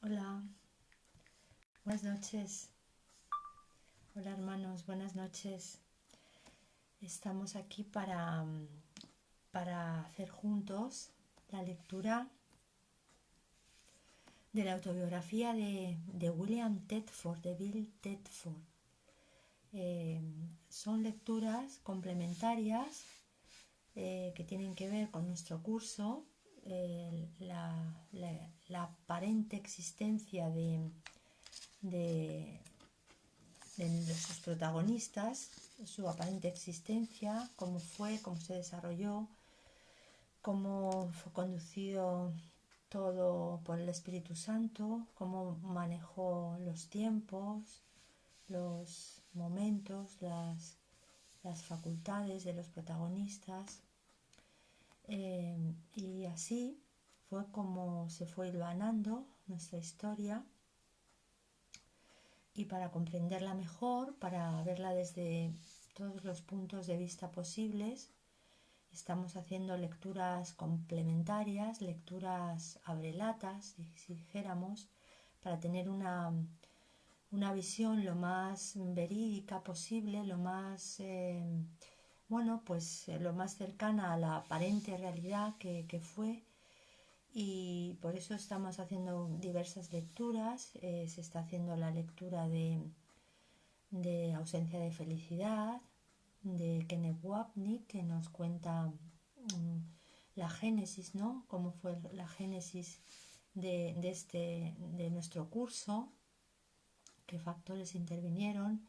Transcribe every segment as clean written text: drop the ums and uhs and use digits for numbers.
Hola, buenas noches. Hola hermanos, buenas noches. Estamos aquí para hacer juntos la lectura de la autobiografía de William Thetford, de Bill Thetford. Son lecturas complementarias que tienen que ver con nuestro curso, la aparente existencia de sus protagonistas, su aparente existencia, cómo fue, cómo se desarrolló, cómo fue conducido todo por el Espíritu Santo, cómo manejó los tiempos, los momentos, las facultades de los protagonistas. Y así fue como se fue hilvanando nuestra historia. Y para comprenderla mejor, para verla desde todos los puntos de vista posibles, estamos haciendo lecturas complementarias, lecturas abrelatas, si dijéramos, para tener una visión lo más verídica posible, lo más, lo más cercana a la aparente realidad que fue. Y por eso estamos haciendo diversas lecturas. Se está haciendo la lectura de Ausencia de Felicidad, de Kenneth Wapnick, que nos cuenta la génesis, ¿no? Cómo fue la génesis de nuestro curso, qué factores intervinieron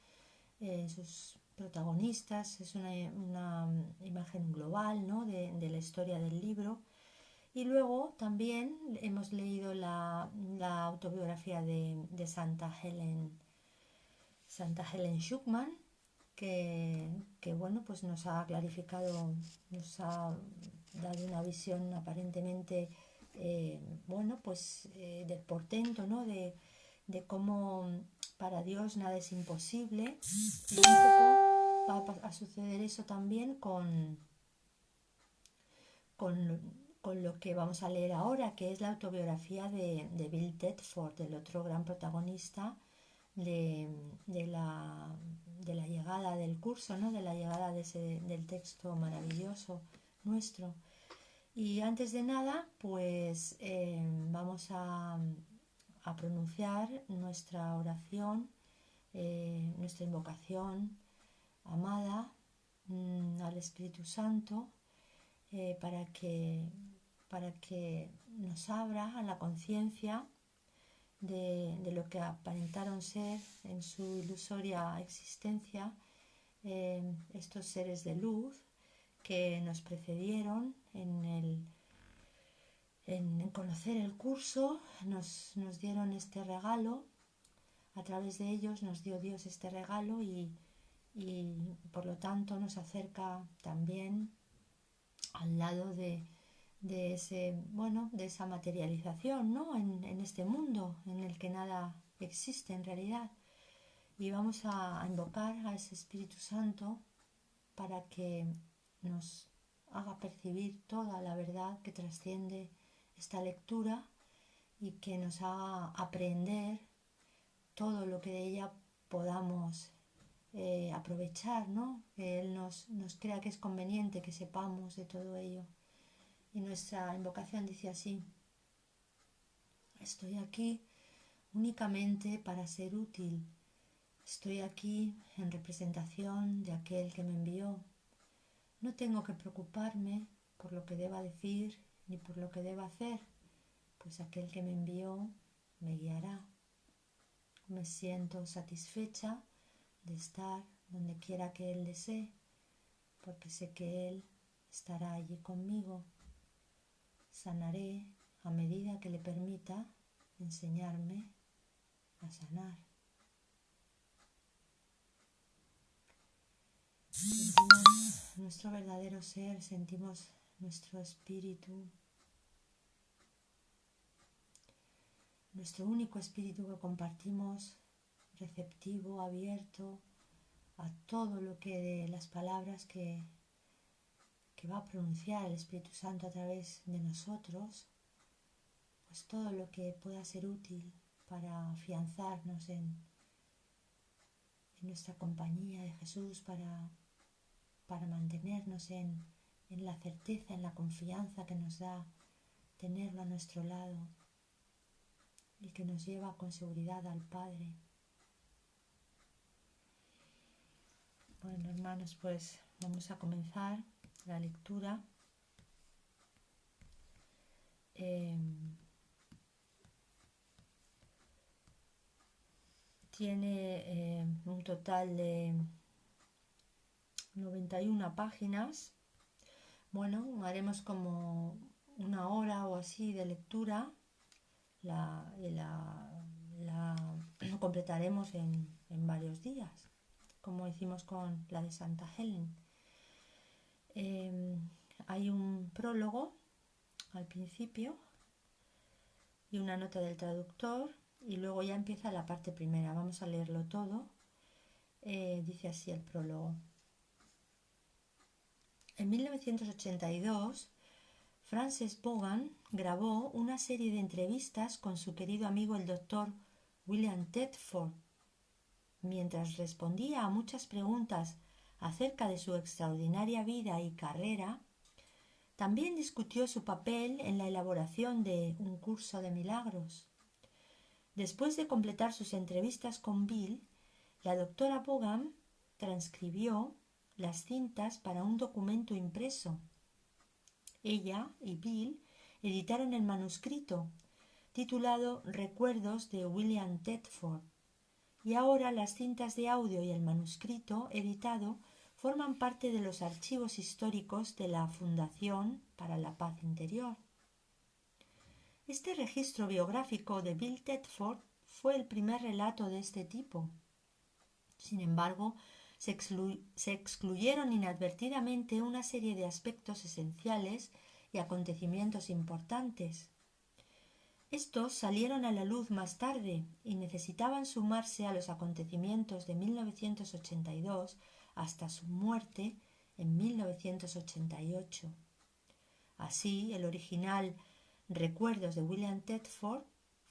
en sus protagonistas. Es una imagen global, ¿no? de la historia del libro. Y luego también hemos leído la autobiografía de Santa Helen Schuckman, que bueno, pues nos ha clarificado, nos ha dado una visión aparentemente del portento, ¿no? de cómo para Dios nada es imposible. Y un poco va a suceder eso también con, con lo que vamos a leer ahora, que es la autobiografía de Bill Thetford, el otro gran protagonista de la llegada del curso, ¿no? De la llegada del texto maravilloso nuestro. Y antes de nada, pues vamos a pronunciar nuestra oración, nuestra invocación amada al Espíritu Santo, para que nos abra a la conciencia de lo que aparentaron ser en su ilusoria existencia estos seres de luz que nos precedieron en conocer el curso, nos dieron este regalo. A través de ellos nos dio Dios este regalo y por lo tanto nos acerca también al lado de esa materialización, ¿no? en este mundo en el que nada existe en realidad. Y vamos a invocar a ese Espíritu Santo para que nos haga percibir toda la verdad que trasciende esta lectura y que nos haga aprender todo lo que de ella podamos aprovechar, ¿no? Que Él nos crea que es conveniente que sepamos de todo ello. Y nuestra invocación dice así: estoy aquí únicamente para ser útil. Estoy aquí en representación de aquel que me envió. No tengo que preocuparme por lo que deba decir ni por lo que deba hacer, pues aquel que me envió me guiará. Me siento satisfecha de estar donde quiera que Él desee, porque sé que Él estará allí conmigo. Sanaré a medida que le permita enseñarme a sanar. Sentimos nuestro verdadero ser, sentimos nuestro espíritu, nuestro único espíritu que compartimos, receptivo, abierto a todo lo que de las palabras que va a pronunciar el Espíritu Santo a través de nosotros, pues todo lo que pueda ser útil para afianzarnos en nuestra compañía de Jesús, para mantenernos en la certeza, en la confianza que nos da tenerlo a nuestro lado y que nos lleva con seguridad al Padre. Bueno, hermanos, pues vamos a comenzar la lectura. Tiene un total de 91 páginas. Bueno, haremos como una hora o así de lectura. La completaremos en varios días, como hicimos con la de Santa Helen. Hay un prólogo al principio y una nota del traductor, y luego ya empieza la parte primera. Vamos a leerlo todo. Dice así el prólogo. En 1982, Frances Vaughan grabó una serie de entrevistas con su querido amigo el doctor William Tedford. Mientras respondía a muchas preguntas acerca de su extraordinaria vida y carrera, también discutió su papel en la elaboración de Un curso de milagros. Después de completar sus entrevistas con Bill, la doctora Vaughan transcribió las cintas para un documento impreso. Ella y Bill editaron el manuscrito, titulado Recuerdos de William Tedford, y ahora las cintas de audio y el manuscrito editado forman parte de los archivos históricos de la Fundación para la Paz Interior. Este registro biográfico de Bill Tedford fue el primer relato de este tipo. Sin embargo, se excluyeron inadvertidamente una serie de aspectos esenciales y acontecimientos importantes. Estos salieron a la luz más tarde y necesitaban sumarse a los acontecimientos de 1982 hasta su muerte en 1988. Así, el original Recuerdos de William Tedford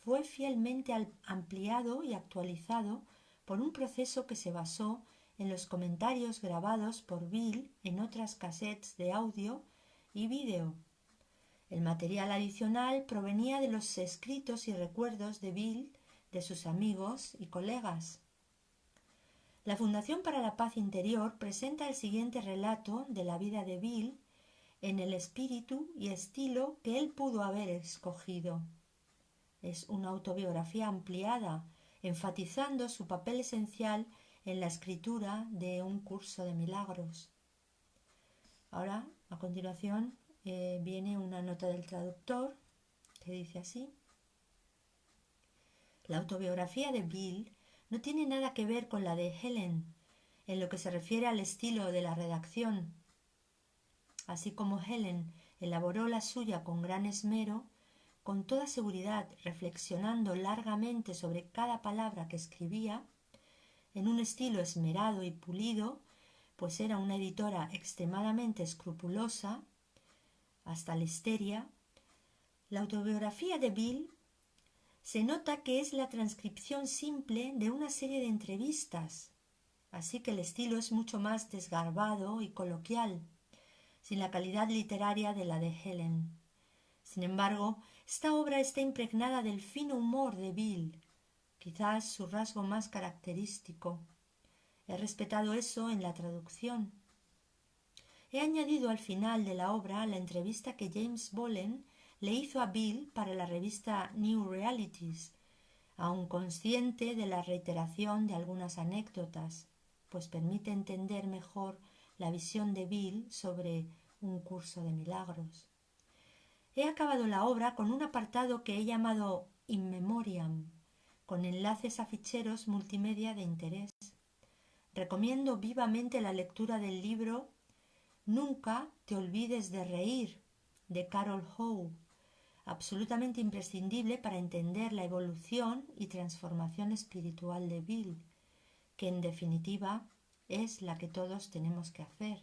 fue fielmente ampliado y actualizado por un proceso que se basó en los comentarios grabados por Bill en otras cassettes de audio y vídeo. El material adicional provenía de los escritos y recuerdos de Bill, de sus amigos y colegas. La Fundación para la Paz Interior presenta el siguiente relato de la vida de Bill en el espíritu y estilo que él pudo haber escogido. Es una autobiografía ampliada, enfatizando su papel esencial en la escritura de Un curso de milagros. Ahora, a continuación, viene una nota del traductor que dice así: la autobiografía de Bill no tiene nada que ver con la de Helen en lo que se refiere al estilo de la redacción. Así como Helen elaboró la suya con gran esmero, con toda seguridad reflexionando largamente sobre cada palabra que escribía, en un estilo esmerado y pulido, pues era una editora extremadamente escrupulosa, hasta la histeria, la autobiografía de Bill se nota que es la transcripción simple de una serie de entrevistas, así que el estilo es mucho más desgarbado y coloquial, sin la calidad literaria de la de Helen. Sin embargo, esta obra está impregnada del fino humor de Bill, quizás su rasgo más característico. He respetado eso en la traducción. He añadido al final de la obra la entrevista que James Bolen le hizo a Bill para la revista New Realities, aun consciente de la reiteración de algunas anécdotas, pues permite entender mejor la visión de Bill sobre Un curso de milagros. He acabado la obra con un apartado que he llamado In Memoriam, con enlaces a ficheros multimedia de interés. Recomiendo vivamente la lectura del libro Nunca te olvides de reír, de Carol Howe, absolutamente imprescindible para entender la evolución y transformación espiritual de Bill, que en definitiva es la que todos tenemos que hacer.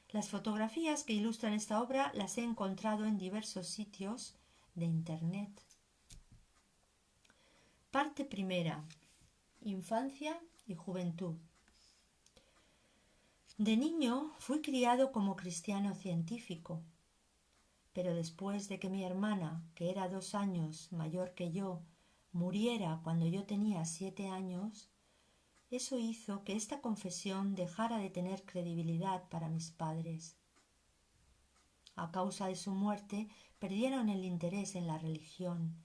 Las fotografías que ilustran esta obra las he encontrado en diversos sitios de internet. Parte primera. Infancia y juventud. De niño fui criado como cristiano científico, pero después de que mi hermana, que era 2 años mayor que yo, muriera cuando yo tenía 7 años, eso hizo que esta confesión dejara de tener credibilidad para mis padres. A causa de su muerte, perdieron el interés en la religión.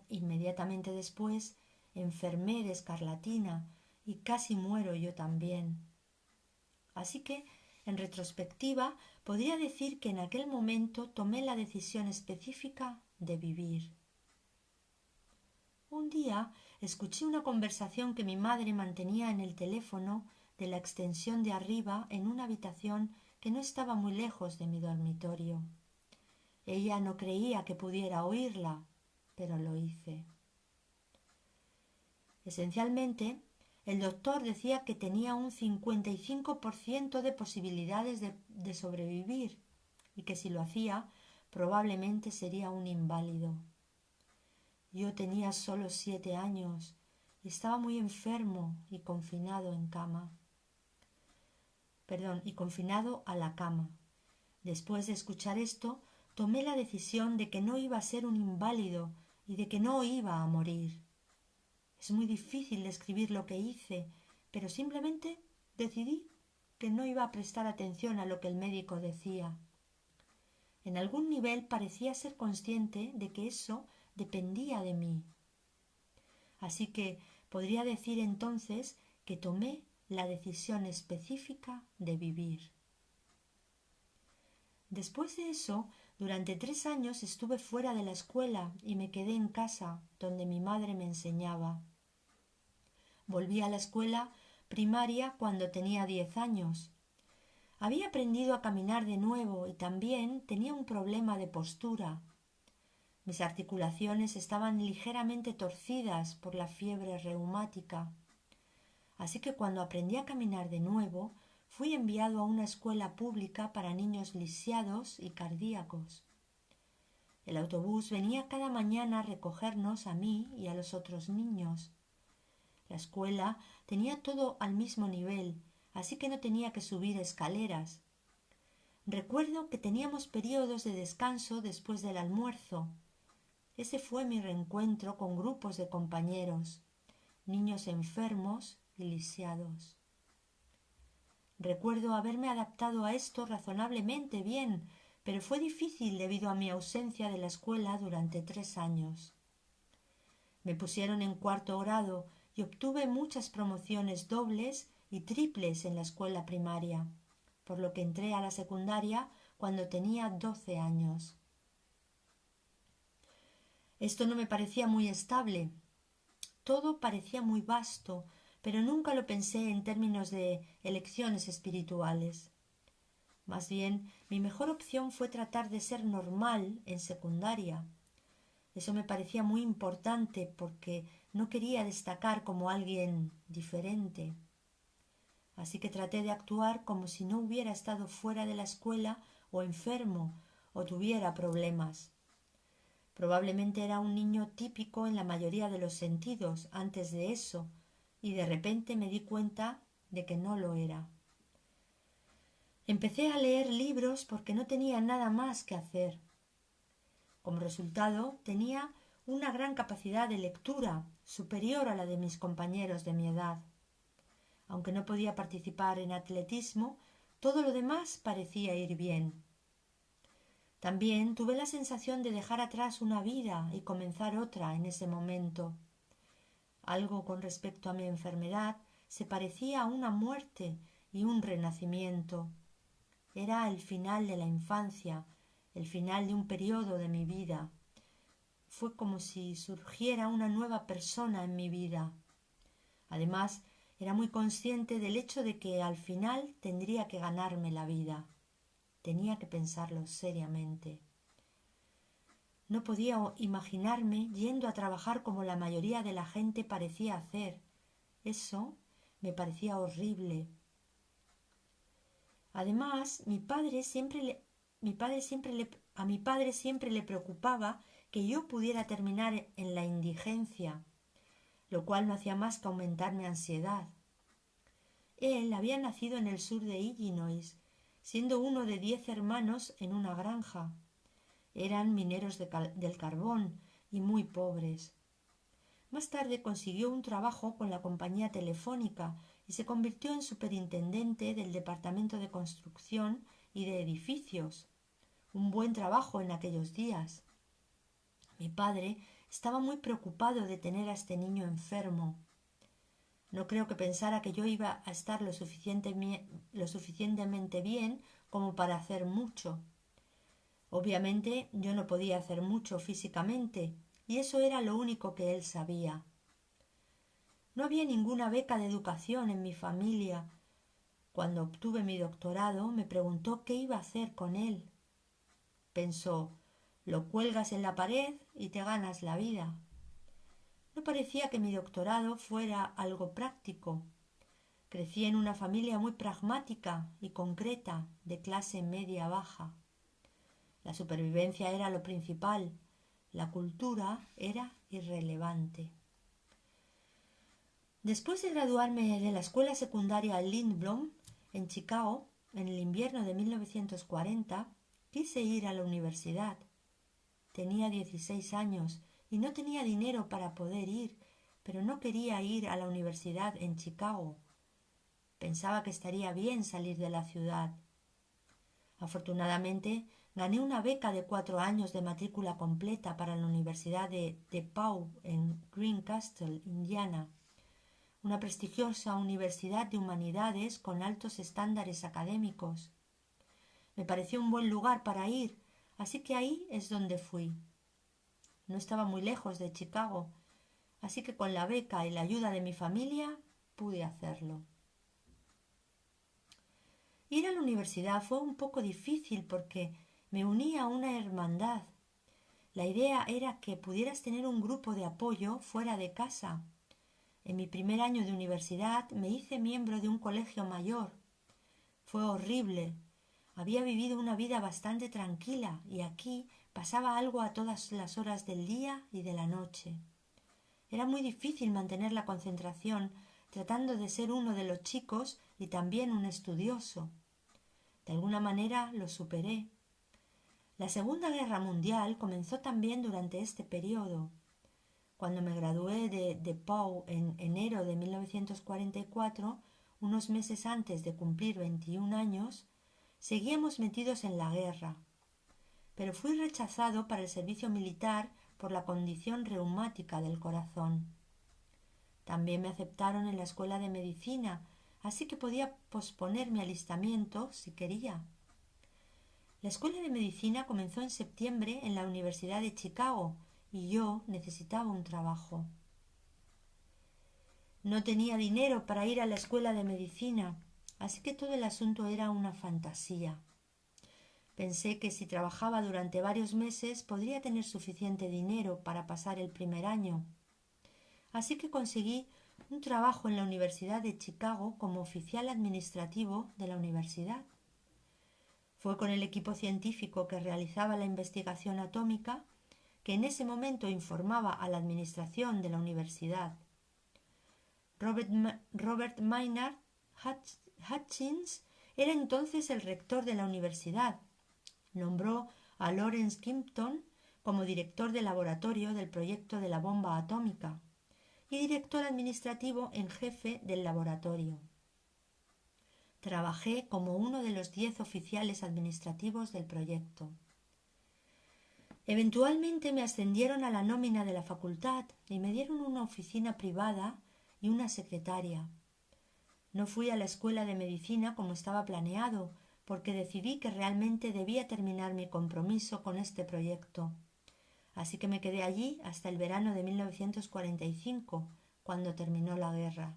Inmediatamente después, enfermé de escarlatina y casi muero yo también. Así que, en retrospectiva, podría decir que en aquel momento tomé la decisión específica de vivir. Un día escuché una conversación que mi madre mantenía en el teléfono de la extensión de arriba en una habitación que no estaba muy lejos de mi dormitorio. Ella no creía que pudiera oírla, pero lo hice. Esencialmente, el doctor decía que tenía un 55% de posibilidades de sobrevivir y que si lo hacía, probablemente sería un inválido. Yo tenía solo 7 años y estaba muy enfermo y confinado confinado a la cama. Después de escuchar esto, tomé la decisión de que no iba a ser un inválido y de que no iba a morir. Es muy difícil describir lo que hice, pero simplemente decidí que no iba a prestar atención a lo que el médico decía. En algún nivel parecía ser consciente de que eso dependía de mí. Así que podría decir entonces que tomé la decisión específica de vivir. Después de eso, durante 3 años estuve fuera de la escuela y me quedé en casa, donde mi madre me enseñaba. Volví a la escuela primaria cuando tenía 10 años. Había aprendido a caminar de nuevo y también tenía un problema de postura. Mis articulaciones estaban ligeramente torcidas por la fiebre reumática. Así que cuando aprendí a caminar de nuevo, fui enviado a una escuela pública para niños lisiados y cardíacos. El autobús venía cada mañana a recogernos a mí y a los otros niños. La escuela tenía todo al mismo nivel, así que no tenía que subir escaleras. Recuerdo que teníamos periodos de descanso después del almuerzo. Ese fue mi reencuentro con grupos de compañeros, niños enfermos y lisiados. Recuerdo haberme adaptado a esto razonablemente bien, pero fue difícil debido a mi ausencia de la escuela durante 3 años. Me pusieron en 4º grado y obtuve muchas promociones dobles y triples en la escuela primaria, por lo que entré a la secundaria cuando tenía 12 años. Esto no me parecía muy estable. Todo parecía muy vasto, pero nunca lo pensé en términos de elecciones espirituales. Más bien, mi mejor opción fue tratar de ser normal en secundaria. Eso me parecía muy importante porque no quería destacar como alguien diferente. Así que traté de actuar como si no hubiera estado fuera de la escuela o enfermo o tuviera problemas. Probablemente era un niño típico en la mayoría de los sentidos antes de eso, y de repente me di cuenta de que no lo era. Empecé a leer libros porque no tenía nada más que hacer. Como resultado, tenía una gran capacidad de lectura, superior a la de mis compañeros de mi edad. Aunque no podía participar en atletismo, todo lo demás parecía ir bien. También tuve la sensación de dejar atrás una vida y comenzar otra en ese momento. Algo con respecto a mi enfermedad se parecía a una muerte y un renacimiento. Era el final de la infancia, el final de un periodo de mi vida. Fue como si surgiera una nueva persona en mi vida. Además, era muy consciente del hecho de que al final tendría que ganarme la vida. Tenía que pensarlo seriamente. No podía imaginarme yendo a trabajar como la mayoría de la gente parecía hacer. Eso me parecía horrible. Además, mi padre siempre A mi padre siempre le preocupaba que yo pudiera terminar en la indigencia, lo cual no hacía más que aumentar mi ansiedad. Él había nacido en el sur de Illinois, siendo uno de 10 hermanos en una granja. Eran mineros del carbón y muy pobres. Más tarde consiguió un trabajo con la compañía telefónica y se convirtió en superintendente del departamento de construcción y de edificios. Un buen trabajo en aquellos días. Mi padre estaba muy preocupado de tener a este niño enfermo. No creo que pensara que yo iba a estar lo suficientemente bien como para hacer mucho. Obviamente yo no podía hacer mucho físicamente, y eso era lo único que él sabía. No había ninguna beca de educación en mi familia. Cuando obtuve mi doctorado, me preguntó qué iba a hacer con él. Pensó, lo cuelgas en la pared y te ganas la vida. No parecía que mi doctorado fuera algo práctico. Crecí en una familia muy pragmática y concreta, de clase media-baja. La supervivencia era lo principal, la cultura era irrelevante. Después de graduarme de la escuela secundaria Lindblom, en Chicago, en el invierno de 1940, quise ir a la universidad. Tenía 16 años y no tenía dinero para poder ir, pero no quería ir a la universidad en Chicago. Pensaba que estaría bien salir de la ciudad. Afortunadamente, gané una beca de 4 años de matrícula completa para la Universidad de DePaul en Greencastle, Indiana, una prestigiosa universidad de humanidades con altos estándares académicos. Me pareció un buen lugar para ir, así que ahí es donde fui. No estaba muy lejos de Chicago, así que con la beca y la ayuda de mi familia pude hacerlo. Ir a la universidad fue un poco difícil porque me unía a una hermandad. La idea era que pudieras tener un grupo de apoyo fuera de casa. En mi primer año de universidad me hice miembro de un colegio mayor. Fue horrible. Había vivido una vida bastante tranquila y aquí pasaba algo a todas las horas del día y de la noche. Era muy difícil mantener la concentración tratando de ser uno de los chicos y también un estudioso. De alguna manera lo superé. La Segunda Guerra Mundial comenzó también durante este periodo. Cuando me gradué de DePaul en enero de 1944, unos meses antes de cumplir 21 años, seguíamos metidos en la guerra. Pero fui rechazado para el servicio militar por la condición reumática del corazón. También me aceptaron en la escuela de medicina, así que podía posponer mi alistamiento si quería. La escuela de medicina comenzó en septiembre en la Universidad de Chicago y yo necesitaba un trabajo. No tenía dinero para ir a la escuela de medicina, así que todo el asunto era una fantasía. Pensé que si trabajaba durante varios meses podría tener suficiente dinero para pasar el primer año. Así que conseguí un trabajo en la Universidad de Chicago como oficial administrativo de la universidad. Fue con el equipo científico que realizaba la investigación atómica que en ese momento informaba a la administración de la universidad. Robert Maynard Hutchins era entonces el rector de la universidad. Nombró a Lawrence Kimpton como director de laboratorio del proyecto de la bomba atómica y director administrativo en jefe del laboratorio. Trabajé como uno de los 10 oficiales administrativos del proyecto. Eventualmente me ascendieron a la nómina de la facultad y me dieron una oficina privada y una secretaria. No fui a la escuela de medicina como estaba planeado, porque decidí que realmente debía terminar mi compromiso con este proyecto. Así que me quedé allí hasta el verano de 1945, cuando terminó la guerra.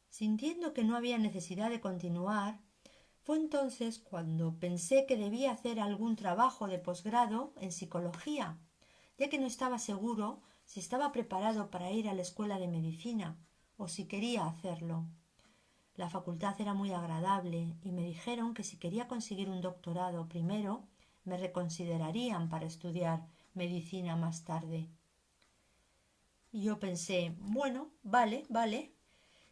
Sintiendo que no había necesidad de continuar, fue entonces cuando pensé que debía hacer algún trabajo de posgrado en psicología, ya que no estaba seguro si estaba preparado para ir a la escuela de medicina o si quería hacerlo. La facultad era muy agradable y me dijeron que si quería conseguir un doctorado primero me reconsiderarían para estudiar medicina más tarde. Y yo pensé, bueno, vale.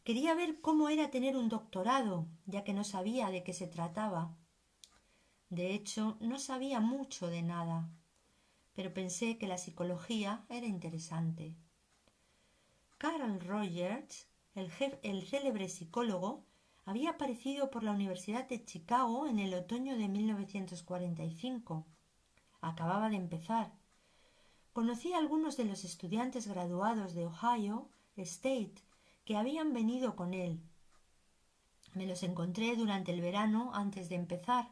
Quería ver cómo era tener un doctorado, ya que no sabía de qué se trataba. De hecho, no sabía mucho de nada, pero pensé que la psicología era interesante. Carl Rogers, el célebre psicólogo, había aparecido por la Universidad de Chicago en el otoño de 1945. Acababa de empezar. Conocí a algunos de los estudiantes graduados de Ohio State que habían venido con él. Me los encontré durante el verano antes de empezar.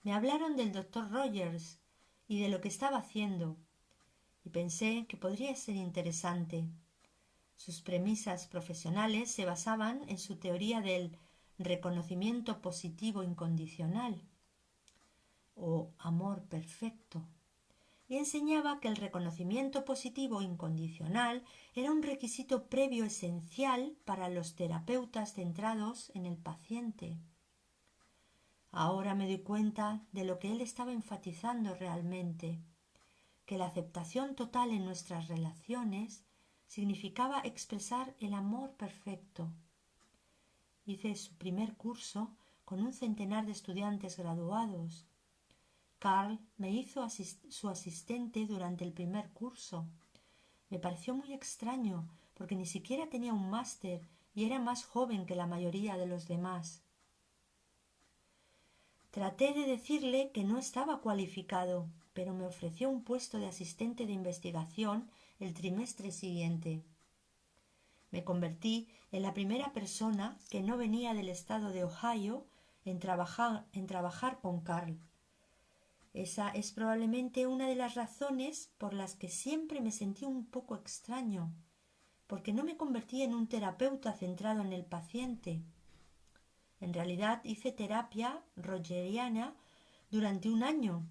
Me hablaron del doctor Rogers y de lo que estaba haciendo, y pensé que podría ser interesante. Sus premisas profesionales se basaban en su teoría del reconocimiento positivo incondicional o amor perfecto, y enseñaba que el reconocimiento positivo incondicional era un requisito previo esencial para los terapeutas centrados en el paciente. Ahora me doy cuenta de lo que él estaba enfatizando realmente, que la aceptación total en nuestras relaciones significaba expresar el amor perfecto. Hice su primer curso con un centenar de estudiantes graduados. Carl me hizo su asistente durante el primer curso. Me pareció muy extraño porque ni siquiera tenía un máster y era más joven que la mayoría de los demás. Traté de decirle que no estaba cualificado, pero me ofreció un puesto de asistente de investigación el trimestre siguiente. Me convertí en la primera persona que no venía del estado de Ohio en trabajar con Carl. Esa es probablemente una de las razones por las que siempre me sentí un poco extraño, porque no me convertí en un terapeuta centrado en el paciente. En realidad hice terapia rogeriana durante un año,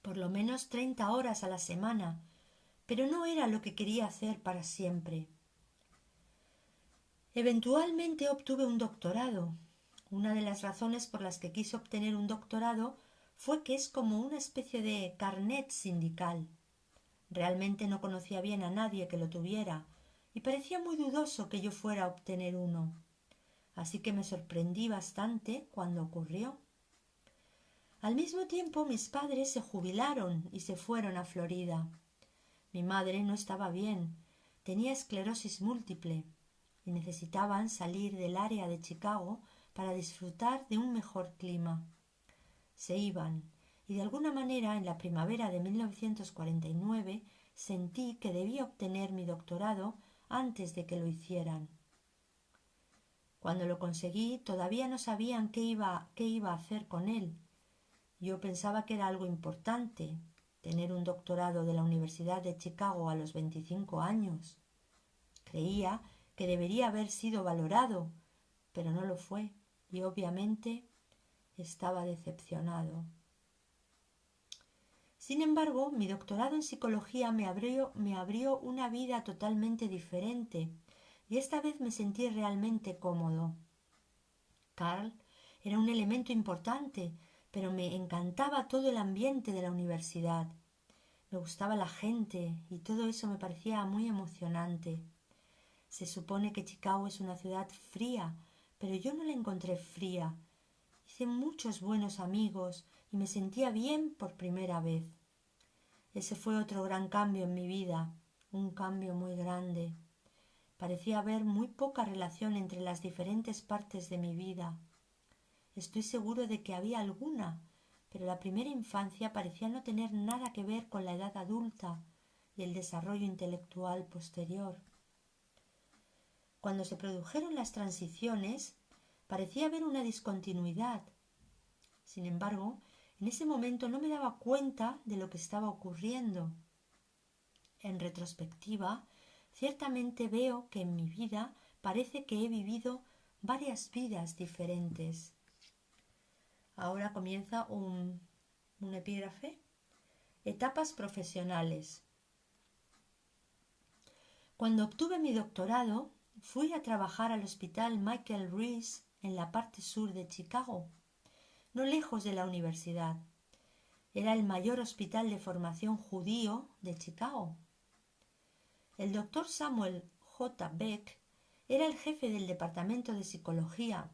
por lo menos 30 horas a la semana, pero no era lo que quería hacer para siempre. Eventualmente obtuve un doctorado. Una de las razones por las que quise obtener un doctorado fue que es como una especie de carnet sindical. Realmente no conocía bien a nadie que lo tuviera y parecía muy dudoso que yo fuera a obtener uno. Así que me sorprendí bastante cuando ocurrió. Al mismo tiempo mis padres se jubilaron y se fueron a Florida. Mi madre no estaba bien, tenía esclerosis múltiple y necesitaban salir del área de Chicago para disfrutar de un mejor clima. Se iban, y de alguna manera en la primavera de 1949 sentí que debía obtener mi doctorado antes de que lo hicieran. Cuando lo conseguí todavía no sabían qué iba a hacer con él. Yo pensaba que era algo importante, tener un doctorado de la Universidad de Chicago a los 25 años. Creía que debería haber sido valorado, pero no lo fue, y obviamente estaba decepcionado. Sin embargo, mi doctorado en psicología me abrió una vida totalmente diferente, y esta vez me sentí realmente cómodo. Carl era un elemento importante, pero me encantaba todo el ambiente de la universidad. Me gustaba la gente y todo eso me parecía muy emocionante. Se supone que Chicago es una ciudad fría, pero yo no la encontré fría. Hice muchos buenos amigos y me sentía bien por primera vez. Ese fue otro gran cambio en mi vida, un cambio muy grande. Parecía haber muy poca relación entre las diferentes partes de mi vida. Estoy seguro de que había alguna, pero la primera infancia parecía no tener nada que ver con la edad adulta y el desarrollo intelectual posterior. Cuando se produjeron las transiciones, parecía haber una discontinuidad. Sin embargo, en ese momento no me daba cuenta de lo que estaba ocurriendo. En retrospectiva, ciertamente veo que en mi vida parece que he vivido varias vidas diferentes. Ahora comienza un epígrafe. Etapas profesionales. Cuando obtuve mi doctorado, fui a trabajar al Hospital Michael Reese en la parte sur de Chicago, no lejos de la universidad. Era el mayor hospital de formación judío de Chicago. El doctor Samuel J. Beck era el jefe del departamento de psicología.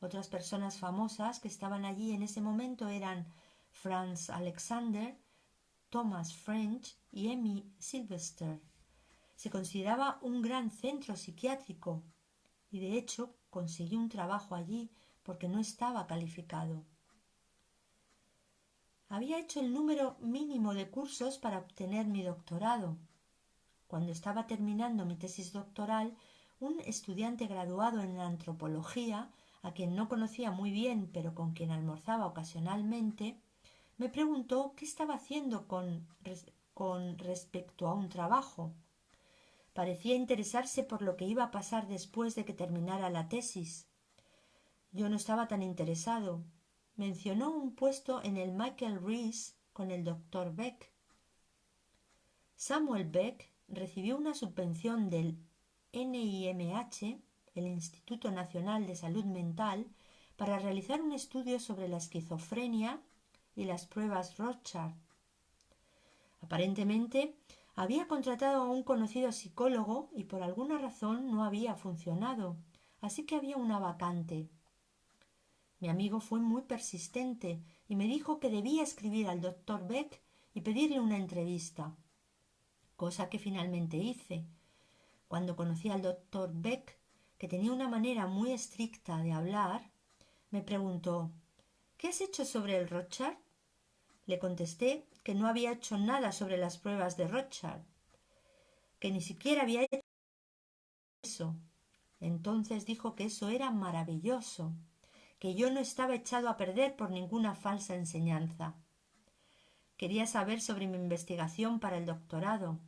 Otras personas famosas que estaban allí en ese momento eran Franz Alexander, Thomas French y Emmy Sylvester. Se consideraba un gran centro psiquiátrico y de hecho conseguí un trabajo allí porque no estaba calificado. Había hecho el número mínimo de cursos para obtener mi doctorado. Cuando estaba terminando mi tesis doctoral, un estudiante graduado en antropología, a quien no conocía muy bien pero con quien almorzaba ocasionalmente, me preguntó qué estaba haciendo con respecto a un trabajo. Parecía interesarse por lo que iba a pasar después de que terminara la tesis. Yo no estaba tan interesado. Mencionó un puesto en el Michael Reese con el Dr. Beck. Samuel Beck recibió una subvención del NIMH, el Instituto Nacional de Salud Mental, para realizar un estudio sobre la esquizofrenia y las pruebas Rorschach. Aparentemente, había contratado a un conocido psicólogo y por alguna razón no había funcionado, así que había una vacante. Mi amigo fue muy persistente y me dijo que debía escribir al Dr. Beck y pedirle una entrevista, cosa que finalmente hice. Cuando conocí al Dr. Beck, que tenía una manera muy estricta de hablar, me preguntó: ¿qué has hecho sobre el Rorschach? Le contesté que no había hecho nada sobre las pruebas de Rorschach, que ni siquiera había hecho eso. Entonces dijo que eso era maravilloso, que yo no estaba echado a perder por ninguna falsa enseñanza. Quería saber sobre mi investigación para el doctorado.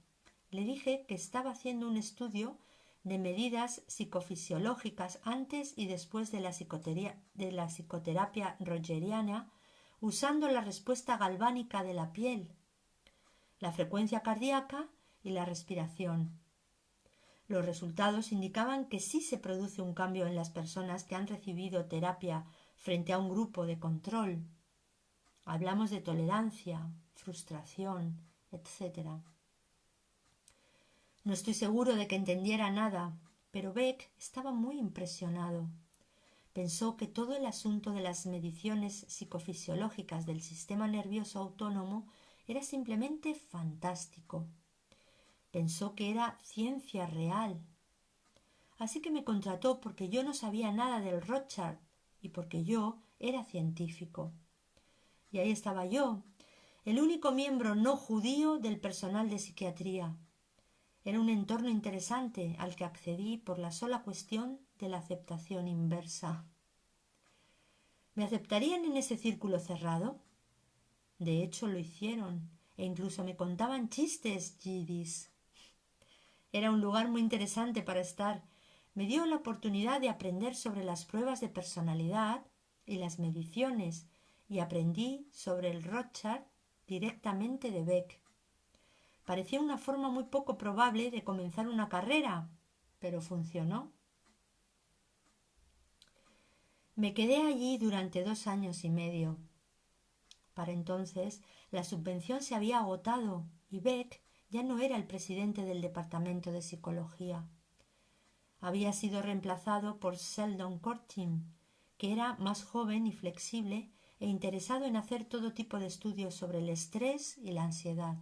Le dije que estaba haciendo un estudio de medidas psicofisiológicas antes y después de la psicoterapia rogeriana, usando la respuesta galvánica de la piel, la frecuencia cardíaca y la respiración. Los resultados indicaban que sí se produce un cambio en las personas que han recibido terapia frente a un grupo de control. Hablamos de tolerancia, frustración, etc. No estoy seguro de que entendiera nada, pero Beck estaba muy impresionado. Pensó que todo el asunto de las mediciones psicofisiológicas del sistema nervioso autónomo era simplemente fantástico. Pensó que era ciencia real. Así que me contrató porque yo no sabía nada del Rorschach y porque yo era científico. Y ahí estaba yo, el único miembro no judío del personal de psiquiatría. Era un entorno interesante al que accedí por la sola cuestión de la aceptación inversa. ¿Me aceptarían en ese círculo cerrado? De hecho lo hicieron, e incluso me contaban chistes yidis. Era un lugar muy interesante para estar. Me dio la oportunidad de aprender sobre las pruebas de personalidad y las mediciones, y aprendí sobre el Rorschach directamente de Beck. Parecía una forma muy poco probable de comenzar una carrera, pero funcionó. Me quedé allí durante 2 años y medio. Para entonces, la subvención se había agotado y Beck ya no era el presidente del departamento de psicología. Había sido reemplazado por Sheldon Cortim, que era más joven y flexible e interesado en hacer todo tipo de estudios sobre el estrés y la ansiedad.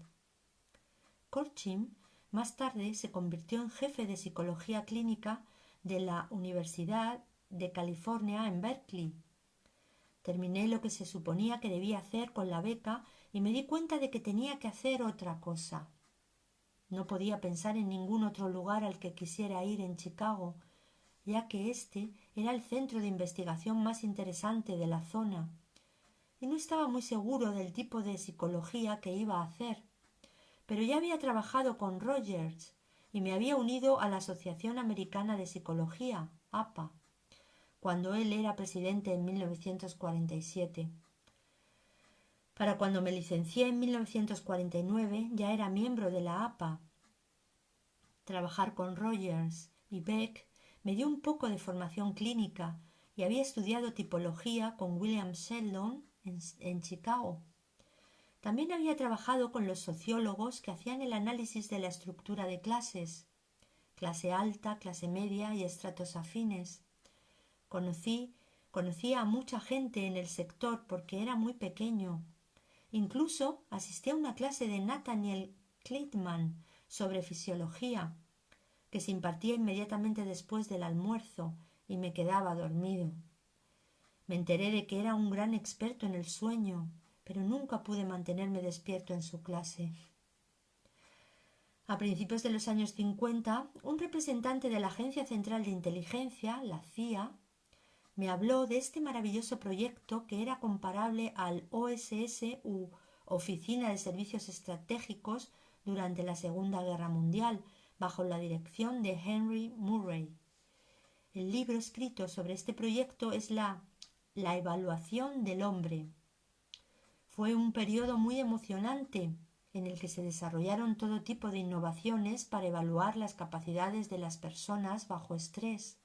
Cortim más tarde se convirtió en jefe de psicología clínica de la Universidad de California en Berkeley. Terminé lo que se suponía que debía hacer con la beca y me di cuenta de que tenía que hacer otra cosa. No podía pensar en ningún otro lugar al que quisiera ir en Chicago, ya que este era el centro de investigación más interesante de la zona, y no estaba muy seguro del tipo de psicología que iba a hacer. Pero ya había trabajado con Rogers y me había unido a la Asociación Americana de Psicología, APA, cuando él era presidente en 1947. Para cuando me licencié en 1949 ya era miembro de la APA. Trabajar con Rogers y Beck me dio un poco de formación clínica y había estudiado tipología con William Sheldon en Chicago. También había trabajado con los sociólogos que hacían el análisis de la estructura de clases, clase alta, clase media y estratos afines. Conocía a mucha gente en el sector porque era muy pequeño. Incluso asistí a una clase de Nathaniel Kleitman sobre fisiología, que se impartía inmediatamente después del almuerzo, y me quedaba dormido. Me enteré de que era un gran experto en el sueño, pero nunca pude mantenerme despierto en su clase. A principios de los años 50, un representante de la Agencia Central de Inteligencia, la CIA, me habló de este maravilloso proyecto que era comparable al OSS u Oficina de Servicios Estratégicos durante la Segunda Guerra Mundial, bajo la dirección de Henry Murray. El libro escrito sobre este proyecto es la evaluación del hombre. Fue un periodo muy emocionante en el que se desarrollaron todo tipo de innovaciones para evaluar las capacidades de las personas bajo estrés.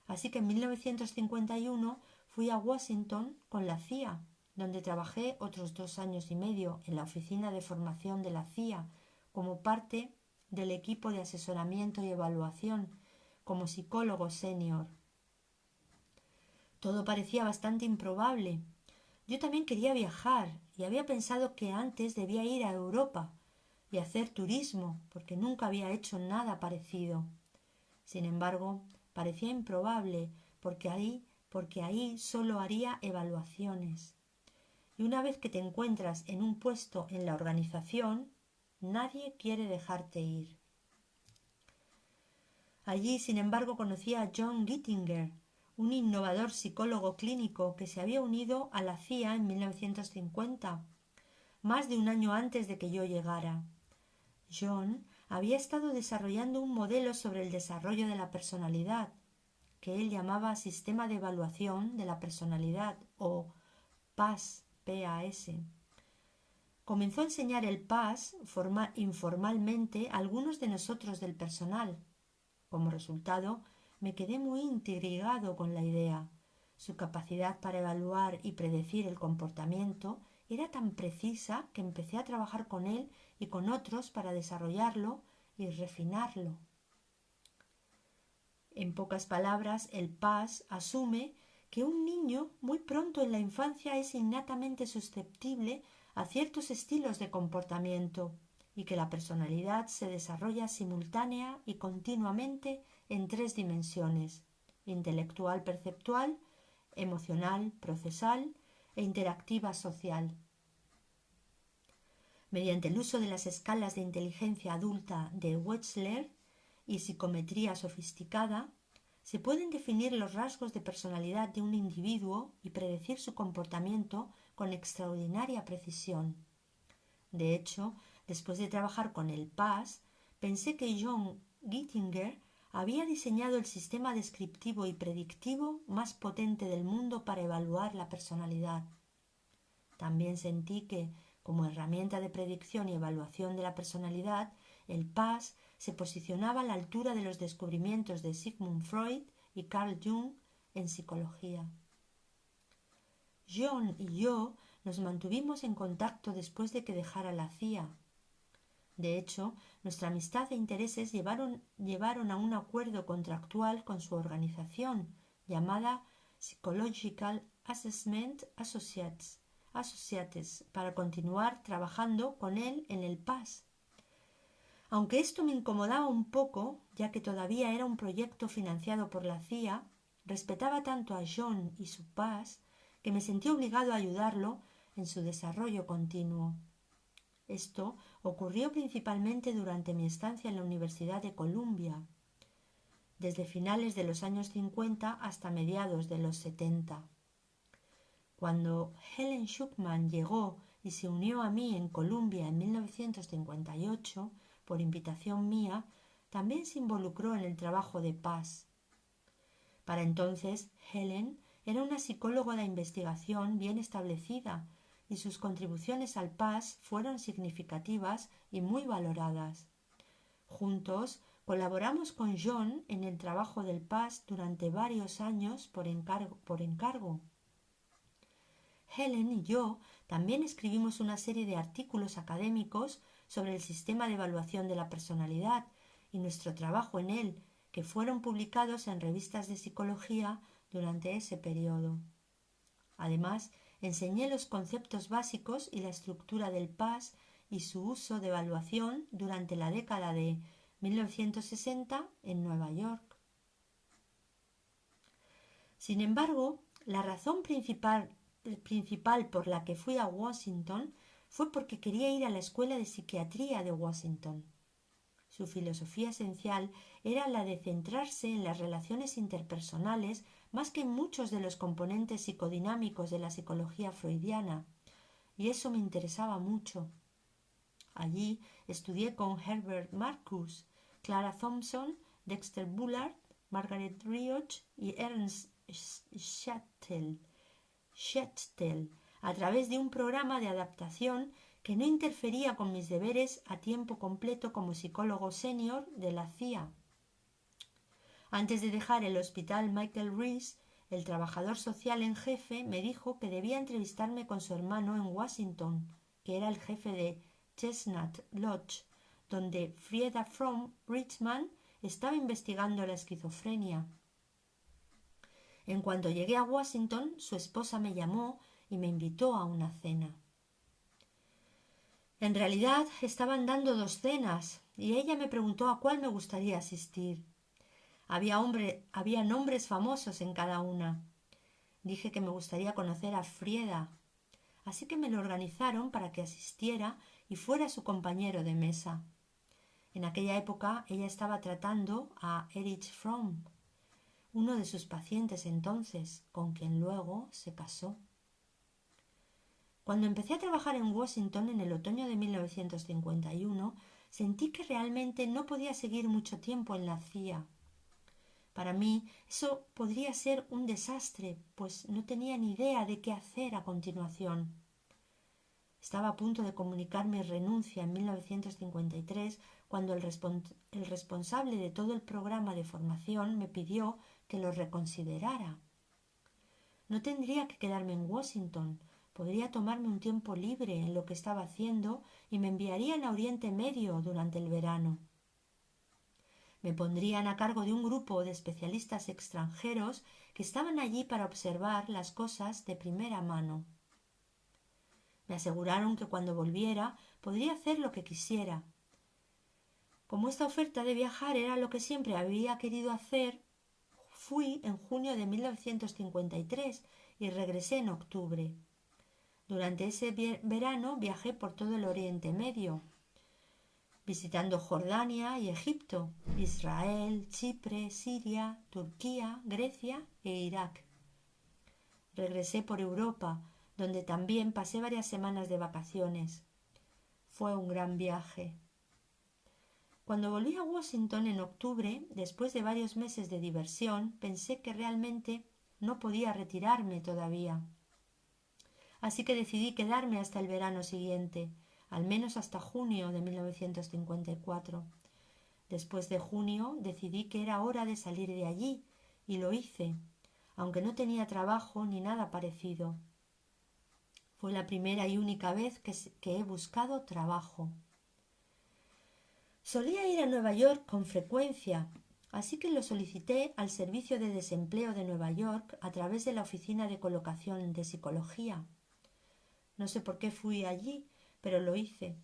Así que en 1951 fui a Washington con la CIA, donde trabajé otros 2 años y medio en la oficina de formación de la CIA como parte del equipo de asesoramiento y evaluación como psicólogo senior. Todo parecía bastante improbable. Yo también quería viajar y había pensado que antes debía ir a Europa y hacer turismo, porque nunca había hecho nada parecido. Sin embargo, parecía improbable porque ahí solo haría evaluaciones. Y una vez que te encuentras en un puesto en la organización, nadie quiere dejarte ir. Allí, sin embargo, conocí a John Gittinger, un innovador psicólogo clínico que se había unido a la CIA en 1950, más de un año antes de que yo llegara. John había estado desarrollando un modelo sobre el desarrollo de la personalidad, que él llamaba Sistema de Evaluación de la Personalidad, o PAS, P-A-S. Comenzó a enseñar el PAS informalmente a algunos de nosotros del personal. Como resultado, me quedé muy intrigado con la idea. Su capacidad para evaluar y predecir el comportamiento era tan precisa que empecé a trabajar con él y con otros para desarrollarlo y refinarlo. En pocas palabras, el PAS asume que un niño muy pronto en la infancia es innatamente susceptible a ciertos estilos de comportamiento y que la personalidad se desarrolla simultánea y continuamente en 3 dimensiones: intelectual perceptual, emocional procesal e interactiva social. Mediante el uso de las escalas de inteligencia adulta de Wechsler y psicometría sofisticada, se pueden definir los rasgos de personalidad de un individuo y predecir su comportamiento con extraordinaria precisión. De hecho, después de trabajar con el PAS, pensé que John Gittinger había diseñado el sistema descriptivo y predictivo más potente del mundo para evaluar la personalidad. También sentí que, como herramienta de predicción y evaluación de la personalidad, el PAS se posicionaba a la altura de los descubrimientos de Sigmund Freud y Carl Jung en psicología. John y yo nos mantuvimos en contacto después de que dejara la CIA. De hecho, nuestra amistad e intereses llevaron a un acuerdo contractual con su organización, llamada Psychological Assessment Associates, para continuar trabajando con él en el PAS. Aunque esto me incomodaba un poco, ya que todavía era un proyecto financiado por la CIA, respetaba tanto a John y su PAS que me sentí obligado a ayudarlo en su desarrollo continuo. Esto ocurrió principalmente durante mi estancia en la Universidad de Columbia, desde finales de los años 50 hasta mediados de los 70. Cuando Helen Schucman llegó y se unió a mí en Columbia en 1958, por invitación mía, también se involucró en el trabajo de PAS. Para entonces, Helen era una psicóloga de investigación bien establecida y sus contribuciones al PAS fueron significativas y muy valoradas. Juntos colaboramos con John en el trabajo del PAS durante varios años por encargo. Helen y yo También escribimos una serie de artículos académicos sobre el sistema de evaluación de la personalidad y nuestro trabajo en él, que fueron publicados en revistas de psicología durante ese periodo. Además, enseñé los conceptos básicos y la estructura del PAS y su uso de evaluación durante la década de 1960 en Nueva York. Sin embargo, la razón principal por la que fui a Washington fue porque quería ir a la Escuela de Psiquiatría de Washington. Su filosofía esencial era la de centrarse en las relaciones interpersonales más que en muchos de los componentes psicodinámicos de la psicología freudiana, y eso me interesaba mucho. Allí estudié con Herbert Marcuse, Clara Thompson, Dexter Bullard, Margaret Rioch y Ernst Schachtel, a través de un programa de adaptación que no interfería con mis deberes a tiempo completo como psicólogo senior de la CIA. Antes de dejar el hospital, Michael Reese, el trabajador social en jefe, me dijo que debía entrevistarme con su hermano en Washington, que era el jefe de Chestnut Lodge, donde Frieda Fromm Richman estaba investigando la esquizofrenia. En cuanto llegué a Washington, su esposa me llamó y me invitó a una cena. En realidad estaban dando 2 cenas y ella me preguntó a cuál me gustaría asistir. Había nombres famosos en cada una. Dije que me gustaría conocer a Frieda, así que me lo organizaron para que asistiera y fuera su compañero de mesa. En aquella época ella estaba tratando a Erich Fromm, uno de sus pacientes entonces, con quien luego se casó. Cuando empecé a trabajar en Washington en el otoño de 1951, sentí que realmente no podía seguir mucho tiempo en la CIA. Para mí eso podría ser un desastre, pues no tenía ni idea de qué hacer a continuación. Estaba a punto de comunicar mi renuncia en 1953 cuando el responsable de todo el programa de formación me pidió que lo reconsiderara. No tendría que quedarme en Washington, podría tomarme un tiempo libre en lo que estaba haciendo y me enviarían a Oriente Medio durante el verano. Me pondrían a cargo de un grupo de especialistas extranjeros que estaban allí para observar las cosas de primera mano. Me aseguraron que cuando volviera podría hacer lo que quisiera. Como esta oferta de viajar era lo que siempre había querido hacer, fui en junio de 1953 y regresé en octubre. Durante ese verano viajé por todo el Oriente Medio, visitando Jordania y Egipto, Israel, Chipre, Siria, Turquía, Grecia e Irak. Regresé por Europa, donde también pasé varias semanas de vacaciones. Fue un gran viaje. Cuando volví a Washington en octubre, después de varios meses de diversión, pensé que realmente no podía retirarme todavía. Así que decidí quedarme hasta el verano siguiente, al menos hasta junio de 1954. Después de junio decidí que era hora de salir de allí, y lo hice, aunque no tenía trabajo ni nada parecido. Fue la primera y única vez que he buscado trabajo. Solía ir a Nueva York con frecuencia, así que lo solicité al Servicio de Desempleo de Nueva York a través de la Oficina de Colocación de Psicología. No sé por qué fui allí, pero lo hice.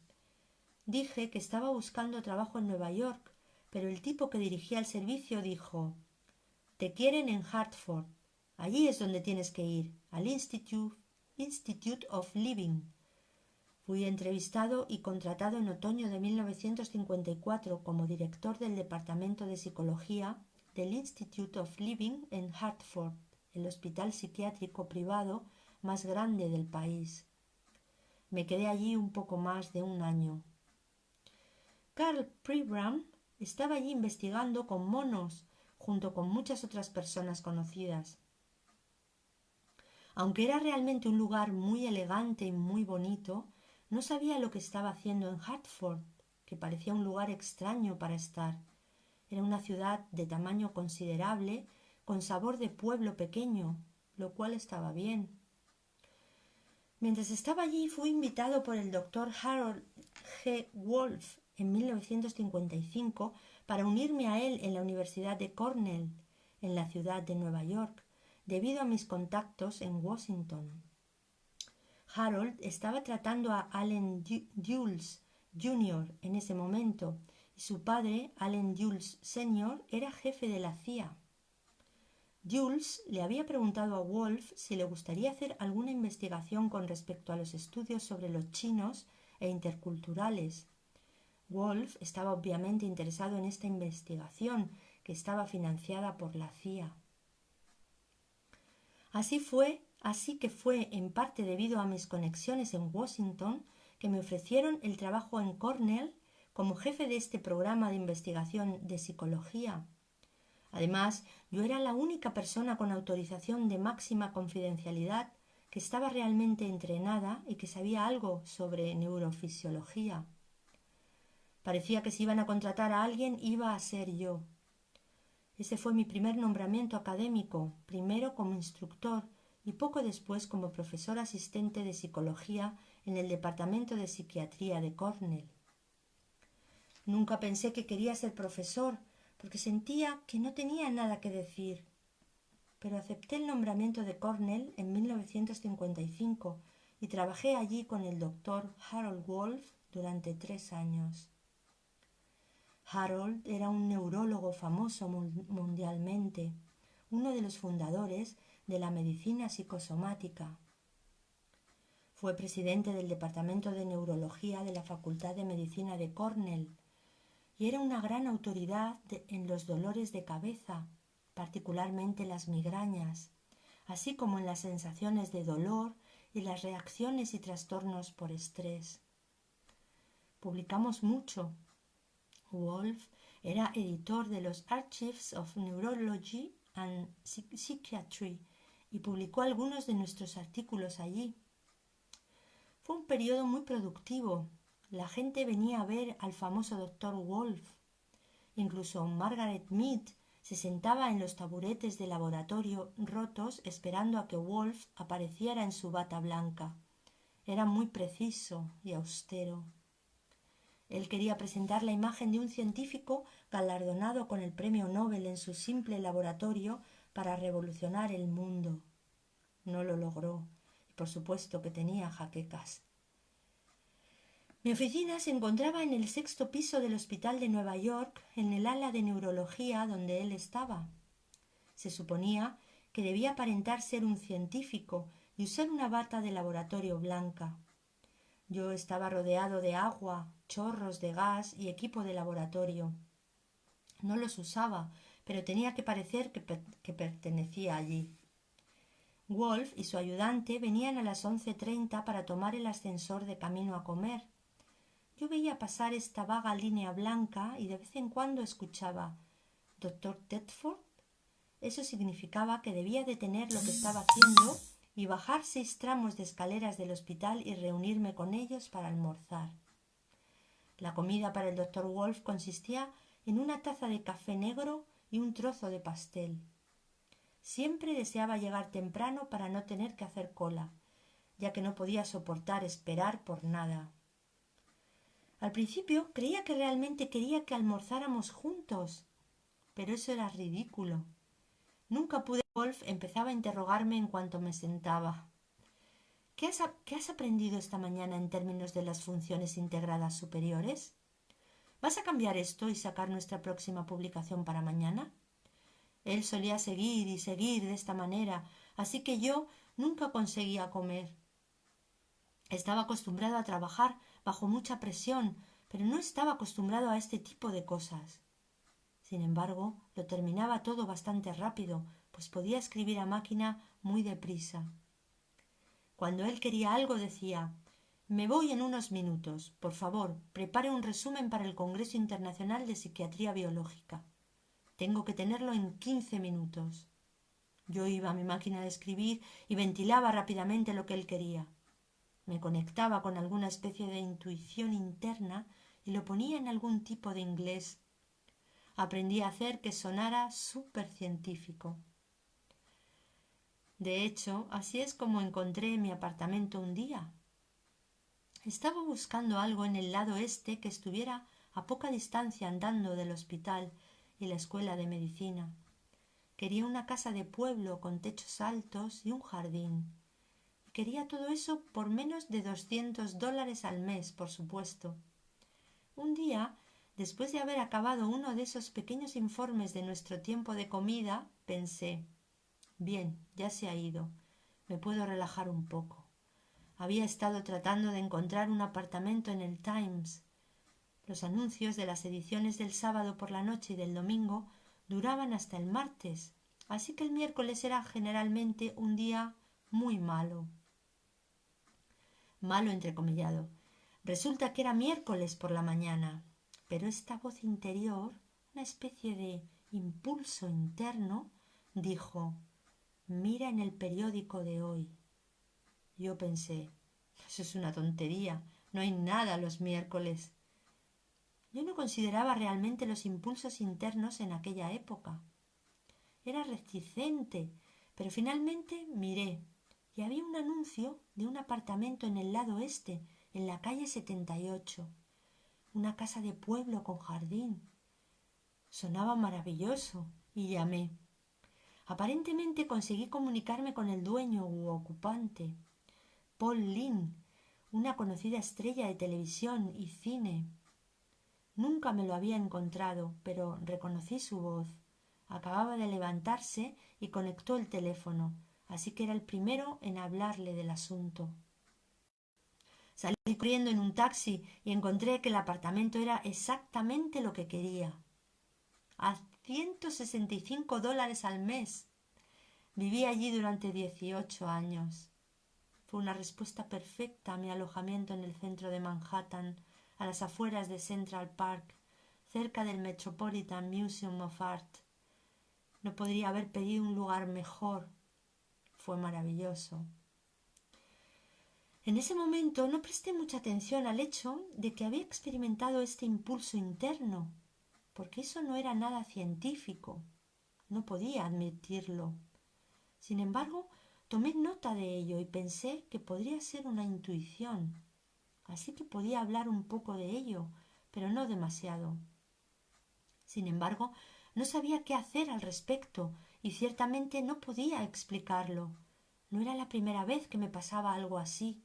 Dije que estaba buscando trabajo en Nueva York, pero el tipo que dirigía el servicio dijo: «Te quieren en Hartford. Allí es donde tienes que ir, al Institute of Living». Fui entrevistado y contratado en otoño de 1954 como director del Departamento de Psicología del Institute of Living en Hartford, el hospital psiquiátrico privado más grande del país. Me quedé allí un poco más de un año. Karl Pribram estaba allí investigando con monos, junto con muchas otras personas conocidas. Aunque era realmente un lugar muy elegante y muy bonito, no sabía lo que estaba haciendo en Hartford, que parecía un lugar extraño para estar. Era una ciudad de tamaño considerable, con sabor de pueblo pequeño, lo cual estaba bien. Mientras estaba allí fui invitado por el doctor Harold G. Wolff en 1955 para unirme a él en la Universidad de Cornell, en la ciudad de Nueva York, debido a mis contactos en Washington. Harold estaba tratando a Allen Dulles Jr. en ese momento y su padre, Allen Dulles Sr., era jefe de la CIA. Dulles le había preguntado a Wolff si le gustaría hacer alguna investigación con respecto a los estudios sobre los chinos e interculturales. Wolff estaba obviamente interesado en esta investigación, que estaba financiada por la CIA. Así que fue en parte debido a mis conexiones en Washington que me ofrecieron el trabajo en Cornell como jefe de este programa de investigación de psicología. Además, yo era la única persona con autorización de máxima confidencialidad que estaba realmente entrenada y que sabía algo sobre neurofisiología. Parecía que si iban a contratar a alguien iba a ser yo. Ese fue mi primer nombramiento académico, primero como instructor y poco después como profesor asistente de psicología en el Departamento de Psiquiatría de Cornell. Nunca pensé que quería ser profesor, porque sentía que no tenía nada que decir. Pero acepté el nombramiento de Cornell en 1955 y trabajé allí con el doctor Harold Wolff durante 3 años. Harold era un neurólogo famoso mundialmente, uno de los fundadores de la medicina psicosomática. Fue presidente del Departamento de Neurología de la Facultad de Medicina de Cornell y era una gran autoridad en los dolores de cabeza, particularmente las migrañas, así como en las sensaciones de dolor y las reacciones y trastornos por estrés. Publicamos mucho. Wolff era editor de los Archives of Neurology and Psychiatry y publicó algunos de nuestros artículos allí. Fue un periodo muy productivo. La gente venía a ver al famoso doctor Wolff. Incluso Margaret Mead se sentaba en los taburetes de laboratorio rotos esperando a que Wolff apareciera en su bata blanca. Era muy preciso y austero. Él quería presentar la imagen de un científico galardonado con el premio Nobel en su simple laboratorio para revolucionar el mundo. No lo logró y por supuesto que tenía jaquecas. Mi oficina se encontraba en el 6º piso del Hospital de Nueva York, en el ala de neurología donde él estaba. Se suponía que debía aparentar ser un científico y usar una bata de laboratorio blanca. Yo estaba rodeado de agua, chorros de gas y equipo de laboratorio. No los usaba, pero tenía que parecer que pertenecía allí. Wolff y su ayudante venían a las 11:30 para tomar el ascensor de camino a comer. Yo veía pasar esta vaga línea blanca y de vez en cuando escuchaba «¿Doctor Tedford?». Eso significaba que debía detener lo que estaba haciendo y bajar 6 tramos de escaleras del hospital y reunirme con ellos para almorzar. La comida para el doctor Wolff consistía en una taza de café negro y un trozo de pastel. Siempre deseaba llegar temprano para no tener que hacer cola, ya que no podía soportar esperar por nada. Al principio creía que realmente quería que almorzáramos juntos, pero eso era ridículo. Nunca pude. Wolff empezaba a interrogarme en cuanto me sentaba. ¿Qué has aprendido esta mañana en términos de las funciones integradas superiores? ¿Vas a cambiar esto y sacar nuestra próxima publicación para mañana? Él solía seguir y seguir de esta manera, así que yo nunca conseguía comer. Estaba acostumbrado a trabajar bajo mucha presión, pero no estaba acostumbrado a este tipo de cosas. Sin embargo, lo terminaba todo bastante rápido, pues podía escribir a máquina muy deprisa. Cuando él quería algo decía: «Me voy en unos minutos. Por favor, prepare un resumen para el Congreso Internacional de Psiquiatría Biológica. Tengo que tenerlo en 15 minutos». Yo iba a mi máquina de escribir y ventilaba rápidamente lo que él quería. Me conectaba con alguna especie de intuición interna y lo ponía en algún tipo de inglés. Aprendí a hacer que sonara súper científico. De hecho, así es como encontré mi apartamento un día. Estaba buscando algo en el lado este que estuviera a poca distancia andando del hospital y la escuela de medicina. Quería una casa de pueblo con techos altos y un jardín. Quería todo eso por menos de $200 al mes, por supuesto. Un día, después de haber acabado uno de esos pequeños informes de nuestro tiempo de comida, pensé, bien, ya se ha ido, me puedo relajar un poco. Había estado tratando de encontrar un apartamento en el Times. Los anuncios de las ediciones del sábado por la noche y del domingo duraban hasta el martes, así que el miércoles era generalmente un día muy malo. Malo entrecomillado. Resulta que era miércoles por la mañana, pero esta voz interior, una especie de impulso interno, dijo: mira en el periódico de hoy. Yo pensé, eso es una tontería, no hay nada los miércoles. Yo no consideraba realmente los impulsos internos en aquella época. Era reticente, pero finalmente miré y había un anuncio de un apartamento en el lado este, en la calle 78. Una casa de pueblo con jardín. Sonaba maravilloso y llamé. Aparentemente conseguí comunicarme con el dueño u ocupante, Paul Lynn, una conocida estrella de televisión y cine. Nunca me lo había encontrado, pero reconocí su voz. Acababa de levantarse y conectó el teléfono, así que era el primero en hablarle del asunto. Salí corriendo en un taxi y encontré que el apartamento era exactamente lo que quería. A $165 al mes. Viví allí durante 18 años. Fue una respuesta perfecta a mi alojamiento en el centro de Manhattan, a las afueras de Central Park, cerca del Metropolitan Museum of Art. No podría haber pedido un lugar mejor. Fue maravilloso. En ese momento no presté mucha atención al hecho de que había experimentado este impulso interno, porque eso no era nada científico. No podía admitirlo. Sin embargo, tomé nota de ello y pensé que podría ser una intuición. Así que podía hablar un poco de ello, pero no demasiado. Sin embargo, no sabía qué hacer al respecto y ciertamente no podía explicarlo. No era la primera vez que me pasaba algo así,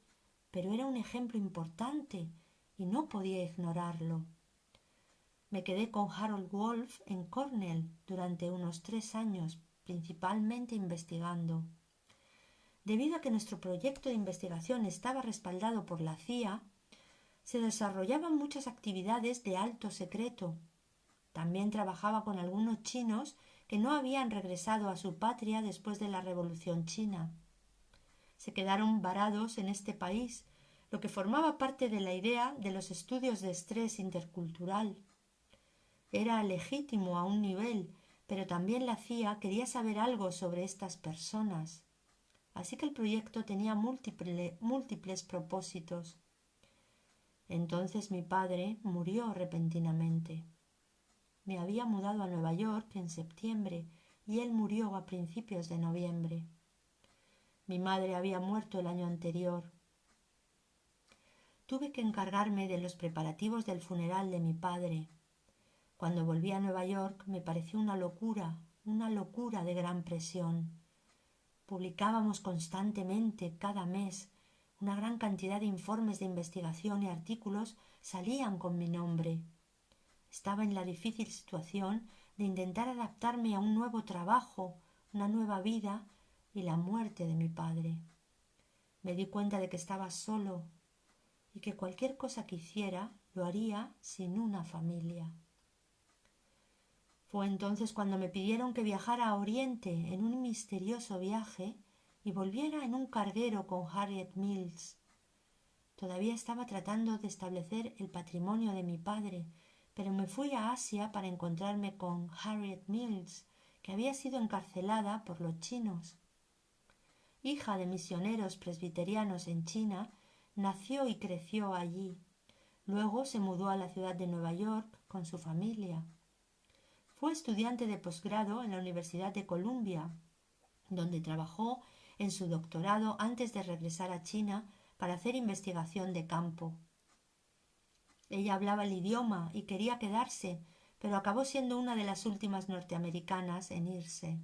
pero era un ejemplo importante y no podía ignorarlo. Me quedé con Harold Wolf en Cornell durante unos 3 años, principalmente investigando. Debido a que nuestro proyecto de investigación estaba respaldado por la CIA, se desarrollaban muchas actividades de alto secreto. También trabajaba con algunos chinos que no habían regresado a su patria después de la Revolución China. Se quedaron varados en este país, lo que formaba parte de la idea de los estudios de estrés intercultural. Era legítimo a un nivel, pero también la CIA quería saber algo sobre estas personas. Así que el proyecto tenía múltiples propósitos. Entonces mi padre murió repentinamente. Me había mudado a Nueva York en septiembre y él murió a principios de noviembre. Mi madre había muerto el año anterior. Tuve que encargarme de los preparativos del funeral de mi padre. Cuando volví a Nueva York me pareció una locura de gran presión. Publicábamos constantemente, cada mes. Una gran cantidad de informes de investigación y artículos salían con mi nombre. Estaba en la difícil situación de intentar adaptarme a un nuevo trabajo, una nueva vida y la muerte de mi padre. Me di cuenta de que estaba solo y que cualquier cosa que hiciera lo haría sin una familia. Fue entonces cuando me pidieron que viajara a Oriente en un misterioso viaje y volviera en un carguero con Harriet Mills. Todavía estaba tratando de establecer el patrimonio de mi padre, pero me fui a Asia para encontrarme con Harriet Mills, que había sido encarcelada por los chinos. Hija de misioneros presbiterianos en China, nació y creció allí. Luego se mudó a la ciudad de Nueva York con su familia. Fue estudiante de posgrado en la Universidad de Columbia, donde trabajó en su doctorado antes de regresar a China para hacer investigación de campo. Ella hablaba el idioma y quería quedarse, pero acabó siendo una de las últimas norteamericanas en irse.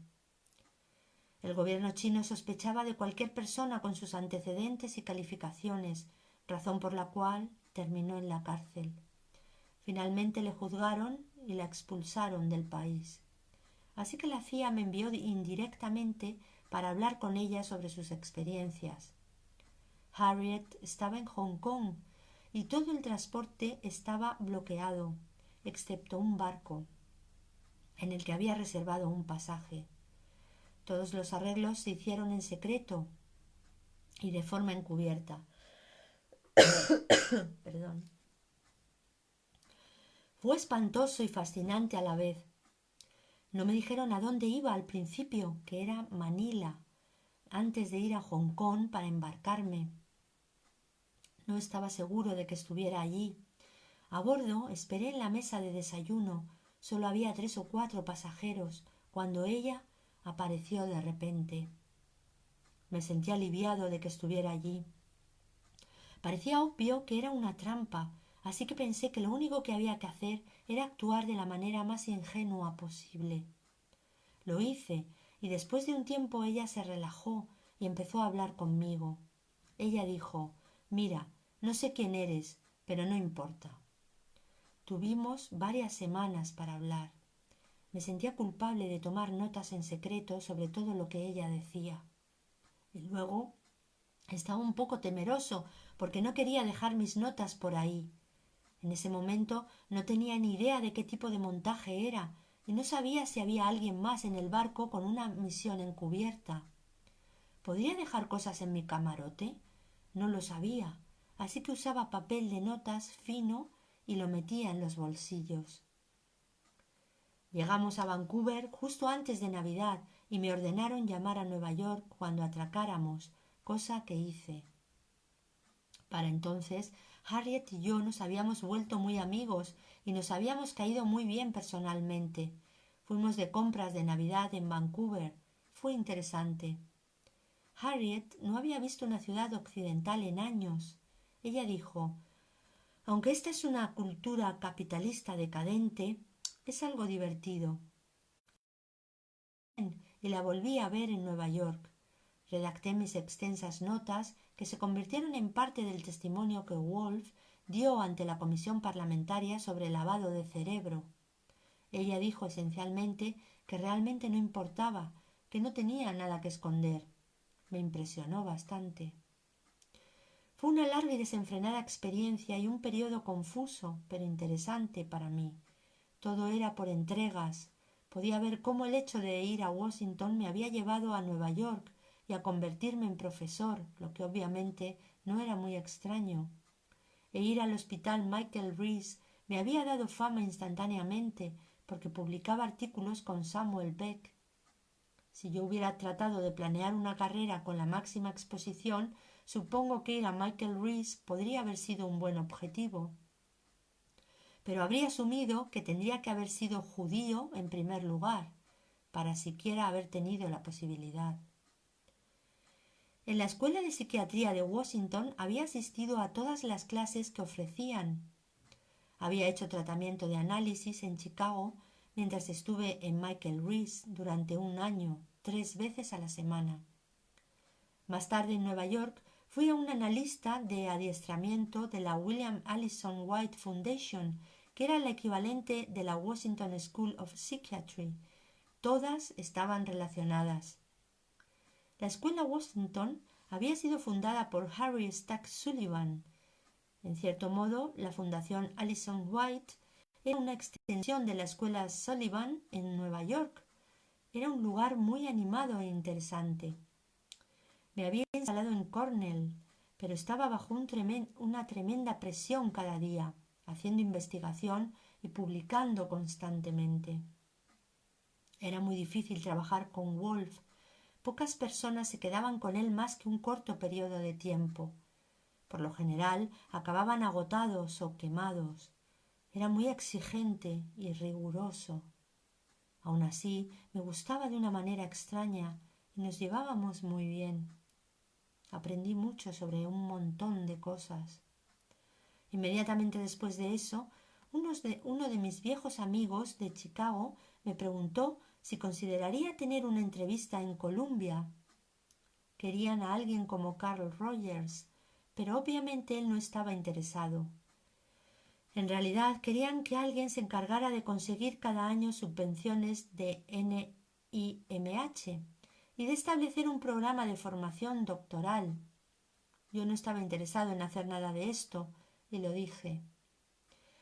El gobierno chino sospechaba de cualquier persona con sus antecedentes y calificaciones, razón por la cual terminó en la cárcel. Finalmente le juzgaron y la expulsaron del país. Así que la CIA me envió indirectamente para hablar con ella sobre sus experiencias. Harriet estaba en Hong Kong y todo el transporte estaba bloqueado, excepto un barco en el que había reservado un pasaje. Todos los arreglos se hicieron en secreto y de forma encubierta. Perdón. Fue espantoso y fascinante a la vez. No me dijeron a dónde iba al principio, que era Manila, antes de ir a Hong Kong para embarcarme. No estaba seguro de que estuviera allí. A bordo esperé en la mesa de desayuno. Solo había 3 o 4 pasajeros, cuando ella apareció de repente. Me sentí aliviado de que estuviera allí. Parecía obvio que era una trampa, así que pensé que lo único que había que hacer era actuar de la manera más ingenua posible. Lo hice, y después de un tiempo ella se relajó y empezó a hablar conmigo. Ella dijo: «Mira, no sé quién eres, pero no importa». Tuvimos varias semanas para hablar. Me sentía culpable de tomar notas en secreto sobre todo lo que ella decía. Y luego estaba un poco temeroso porque no quería dejar mis notas por ahí. En ese momento no tenía ni idea de qué tipo de montaje era y no sabía si había alguien más en el barco con una misión encubierta. ¿Podría dejar cosas en mi camarote? No lo sabía, así que usaba papel de notas fino y lo metía en los bolsillos. Llegamos a Vancouver justo antes de Navidad y me ordenaron llamar a Nueva York cuando atracáramos, cosa que hice. Para entonces, Harriet y yo nos habíamos vuelto muy amigos y nos habíamos caído muy bien personalmente. Fuimos de compras de Navidad en Vancouver. Fue interesante. Harriet no había visto una ciudad occidental en años. Ella dijo: «Aunque esta es una cultura capitalista decadente, es algo divertido». Y la volví a ver en Nueva York. Redacté mis extensas notas, que se convirtieron en parte del testimonio que Woolf dio ante la comisión parlamentaria sobre lavado de cerebro. Ella dijo esencialmente que realmente no importaba, que no tenía nada que esconder. Me impresionó bastante. Fue una larga y desenfrenada experiencia y un periodo confuso, pero interesante para mí. Todo era por entregas. Podía ver cómo el hecho de ir a Washington me había llevado a Nueva York y a convertirme en profesor, lo que obviamente no era muy extraño. E ir al hospital Michael Reese me había dado fama instantáneamente porque publicaba artículos con Samuel Beck. Si yo hubiera tratado de planear una carrera con la máxima exposición, supongo que ir a Michael Reese podría haber sido un buen objetivo. Pero habría asumido que tendría que haber sido judío en primer lugar, para siquiera haber tenido la posibilidad. En la Escuela de Psiquiatría de Washington había asistido a todas las clases que ofrecían. Había hecho tratamiento de análisis en Chicago mientras estuve en Michael Reese durante un año, 3 veces a la semana. Más tarde en Nueva York fui a un analista de adiestramiento de la William Allison White Foundation, que era el equivalente de la Washington School of Psychiatry. Todas estaban relacionadas. La escuela Washington había sido fundada por Harry Stack Sullivan. En cierto modo, la Fundación Allison White era una extensión de la escuela Sullivan en Nueva York. Era un lugar muy animado e interesante. Me había instalado en Cornell, pero estaba bajo una tremenda presión cada día, haciendo investigación y publicando constantemente. Era muy difícil trabajar con Woolf. Pocas personas se quedaban con él más que un corto periodo de tiempo. Por lo general acababan agotados o quemados. Era muy exigente y riguroso. Aun así, me gustaba de una manera extraña y nos llevábamos muy bien. Aprendí mucho sobre un montón de cosas. Inmediatamente después de eso, uno de mis viejos amigos de Chicago me preguntó si consideraría tener una entrevista en Columbia. Querían a alguien como Carl Rogers, pero obviamente él no estaba interesado. En realidad querían que alguien se encargara de conseguir cada año subvenciones de NIMH y de establecer un programa de formación doctoral. Yo no estaba interesado en hacer nada de esto, y lo dije.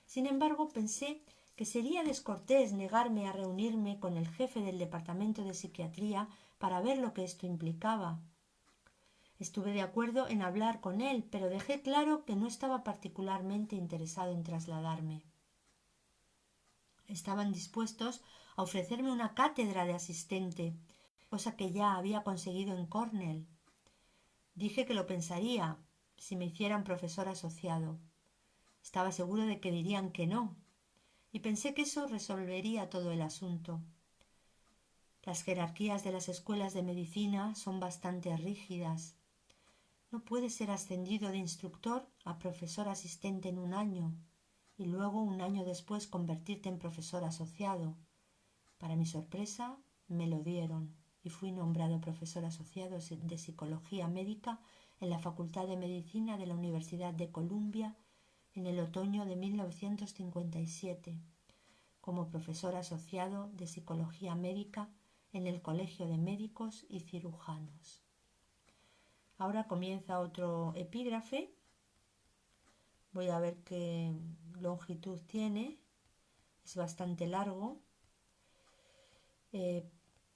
Sin embargo, pensé que sería descortés negarme a reunirme con el jefe del departamento de psiquiatría para ver lo que esto implicaba. Estuve de acuerdo en hablar con él, pero dejé claro que no estaba particularmente interesado en trasladarme. Estaban dispuestos a ofrecerme una cátedra de asistente, cosa que ya había conseguido en Cornell. Dije que lo pensaría si me hicieran profesor asociado. Estaba seguro de que dirían que no, y pensé que eso resolvería todo el asunto. Las jerarquías de las escuelas de medicina son bastante rígidas. No puedes ser ascendido de instructor a profesor asistente en un año y luego un año después convertirte en profesor asociado. Para mi sorpresa, me lo dieron y fui nombrado profesor asociado de psicología médica en la Facultad de Medicina de la Universidad de Columbia en el otoño de 1957, como profesor asociado de psicología médica en el Colegio de Médicos y Cirujanos. Ahora comienza otro epígrafe. Voy a ver qué longitud tiene. Es bastante largo.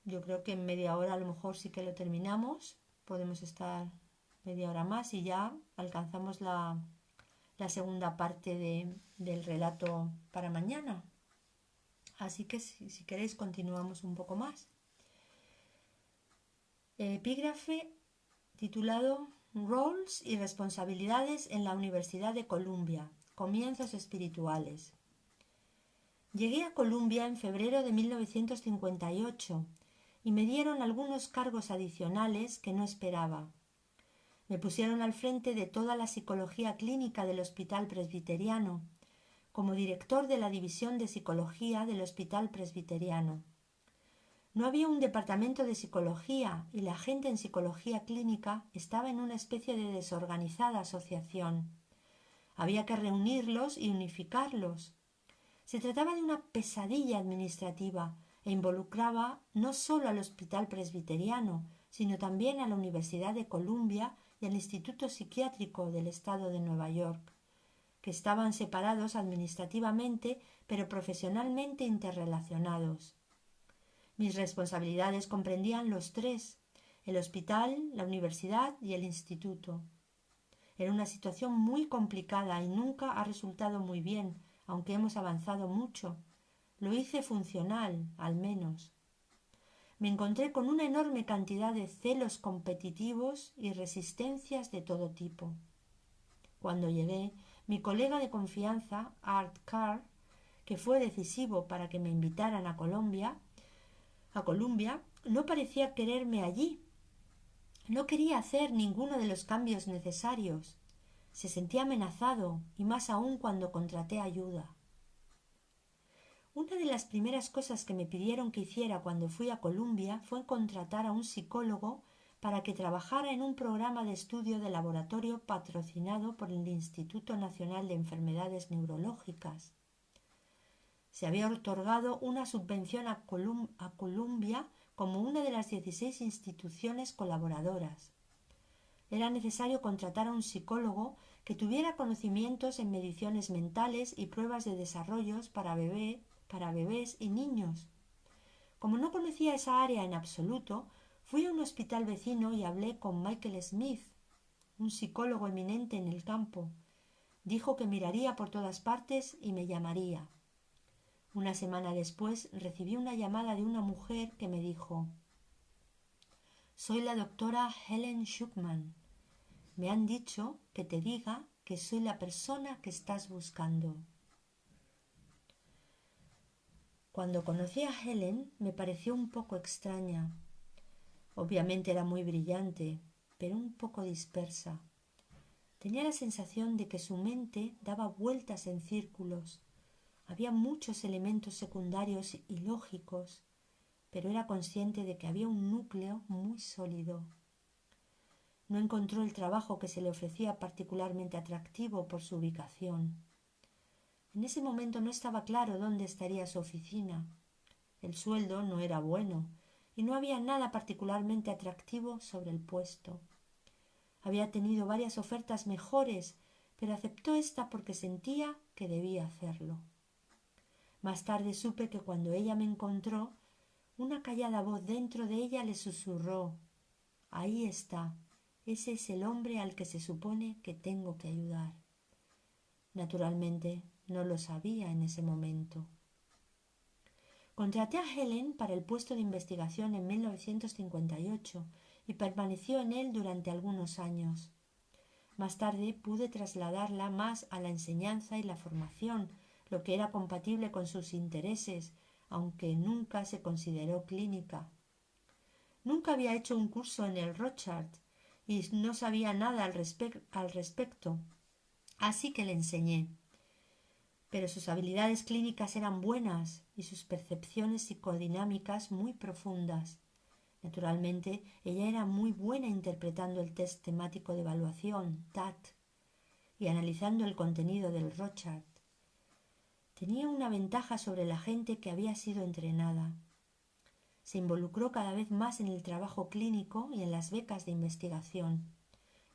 Yo creo que en media hora a lo mejor sí que lo terminamos. Podemos estar media hora más y ya alcanzamos la segunda parte del relato para mañana. Así que si queréis continuamos un poco más. Epígrafe titulado Roles y responsabilidades en la Universidad de Columbia, comienzos espirituales. Llegué a Columbia en febrero de 1958 y me dieron algunos cargos adicionales que no esperaba. Me pusieron al frente de toda la psicología clínica del Hospital Presbiteriano, como director de la División de Psicología del Hospital Presbiteriano. No había un departamento de psicología y la gente en psicología clínica estaba en una especie de desorganizada asociación. Había que reunirlos y unificarlos. Se trataba de una pesadilla administrativa e involucraba no solo al Hospital Presbiteriano, sino también a la Universidad de Columbia y al Instituto Psiquiátrico del Estado de Nueva York, que estaban separados administrativamente pero profesionalmente interrelacionados. Mis responsabilidades comprendían los tres: el hospital, la universidad y el instituto. Era una situación muy complicada y nunca ha resultado muy bien, aunque hemos avanzado mucho. Lo hice funcional, al menos. Me encontré con una enorme cantidad de celos competitivos y resistencias de todo tipo. Cuando llegué, mi colega de confianza, Art Carr, que fue decisivo para que me invitaran a Columbia, no parecía quererme allí. No quería hacer ninguno de los cambios necesarios. Se sentía amenazado, y más aún cuando contraté ayuda. Una de las primeras cosas que me pidieron que hiciera cuando fui a Columbia fue contratar a un psicólogo para que trabajara en un programa de estudio de laboratorio patrocinado por el Instituto Nacional de Enfermedades Neurológicas. Se había otorgado una subvención a Columbia como una de las 16 instituciones colaboradoras. Era necesario contratar a un psicólogo que tuviera conocimientos en mediciones mentales y pruebas de desarrollos para bebés y niños. Como no conocía esa área en absoluto, fui a un hospital vecino y hablé con Michael Smith, un psicólogo eminente en el campo. Dijo que miraría por todas partes y me llamaría. Una semana después recibí una llamada de una mujer que me dijo: «Soy la doctora Helen Schuckman. Me han dicho que te diga que soy la persona que estás buscando». Cuando conocí a Helen me pareció un poco extraña. Obviamente era muy brillante, pero un poco dispersa. Tenía la sensación de que su mente daba vueltas en círculos. Había muchos elementos secundarios y lógicos, pero era consciente de que había un núcleo muy sólido. No encontró el trabajo que se le ofrecía particularmente atractivo por su ubicación. En ese momento no estaba claro dónde estaría su oficina. El sueldo no era bueno y no había nada particularmente atractivo sobre el puesto. Había tenido varias ofertas mejores, pero aceptó esta porque sentía que debía hacerlo. Más tarde supe que cuando ella me encontró, una callada voz dentro de ella le susurró: «Ahí está, ese es el hombre al que se supone que tengo que ayudar». Naturalmente, no lo sabía en ese momento. Contraté a Helen para el puesto de investigación en 1958 y permaneció en él durante algunos años. Más tarde pude trasladarla más a la enseñanza y la formación, lo que era compatible con sus intereses, aunque nunca se consideró clínica. Nunca había hecho un curso en el Rothschild y no sabía nada al respecto, así que le enseñé. Pero sus habilidades clínicas eran buenas y sus percepciones psicodinámicas muy profundas. Naturalmente, ella era muy buena interpretando el test temático de evaluación, TAT, y analizando el contenido del Rothschild. Tenía una ventaja sobre la gente que había sido entrenada. Se involucró cada vez más en el trabajo clínico y en las becas de investigación.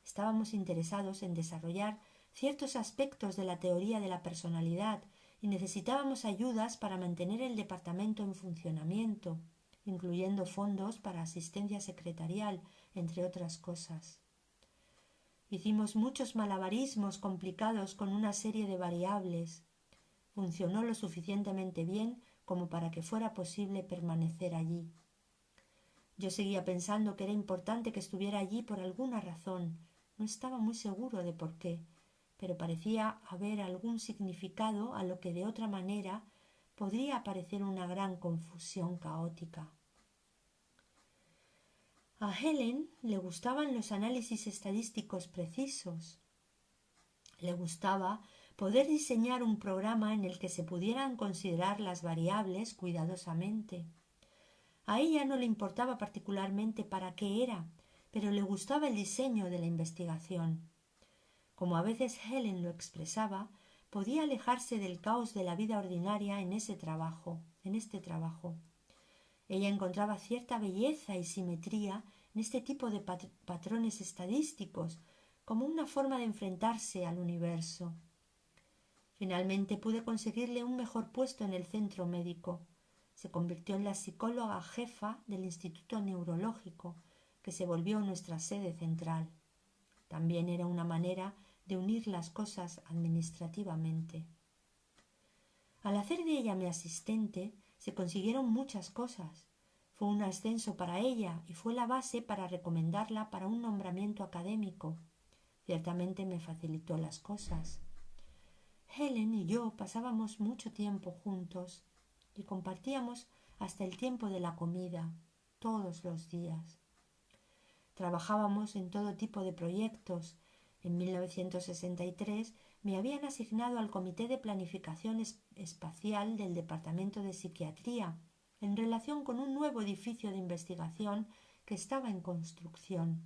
Estábamos interesados en desarrollar ciertos aspectos de la teoría de la personalidad y necesitábamos ayudas para mantener el departamento en funcionamiento, incluyendo fondos para asistencia secretarial, entre otras cosas. Hicimos muchos malabarismos complicados con una serie de variables. Funcionó lo suficientemente bien como para que fuera posible permanecer allí. Yo seguía pensando que era importante que estuviera allí por alguna razón. No estaba muy seguro de por qué, pero parecía haber algún significado a lo que de otra manera podría parecer una gran confusión caótica. A Helen le gustaban los análisis estadísticos precisos. Le gustaba poder diseñar un programa en el que se pudieran considerar las variables cuidadosamente. A ella no le importaba particularmente para qué era, pero le gustaba el diseño de la investigación. Como a veces Helen lo expresaba, podía alejarse del caos de la vida ordinaria en este trabajo. Ella encontraba cierta belleza y simetría en este tipo de patrones estadísticos, como una forma de enfrentarse al universo. Finalmente pude conseguirle un mejor puesto en el centro médico. Se convirtió en la psicóloga jefa del Instituto Neurológico, que se volvió nuestra sede central. También era una manera de unir las cosas administrativamente. Al hacer de ella mi asistente, se consiguieron muchas cosas. Fue un ascenso para ella y fue la base para recomendarla para un nombramiento académico. Ciertamente me facilitó las cosas. Helen y yo pasábamos mucho tiempo juntos y compartíamos hasta el tiempo de la comida, todos los días. Trabajábamos en todo tipo de proyectos. En 1963 me habían asignado al Comité de Planificación Espacial del Departamento de Psiquiatría en relación con un nuevo edificio de investigación que estaba en construcción.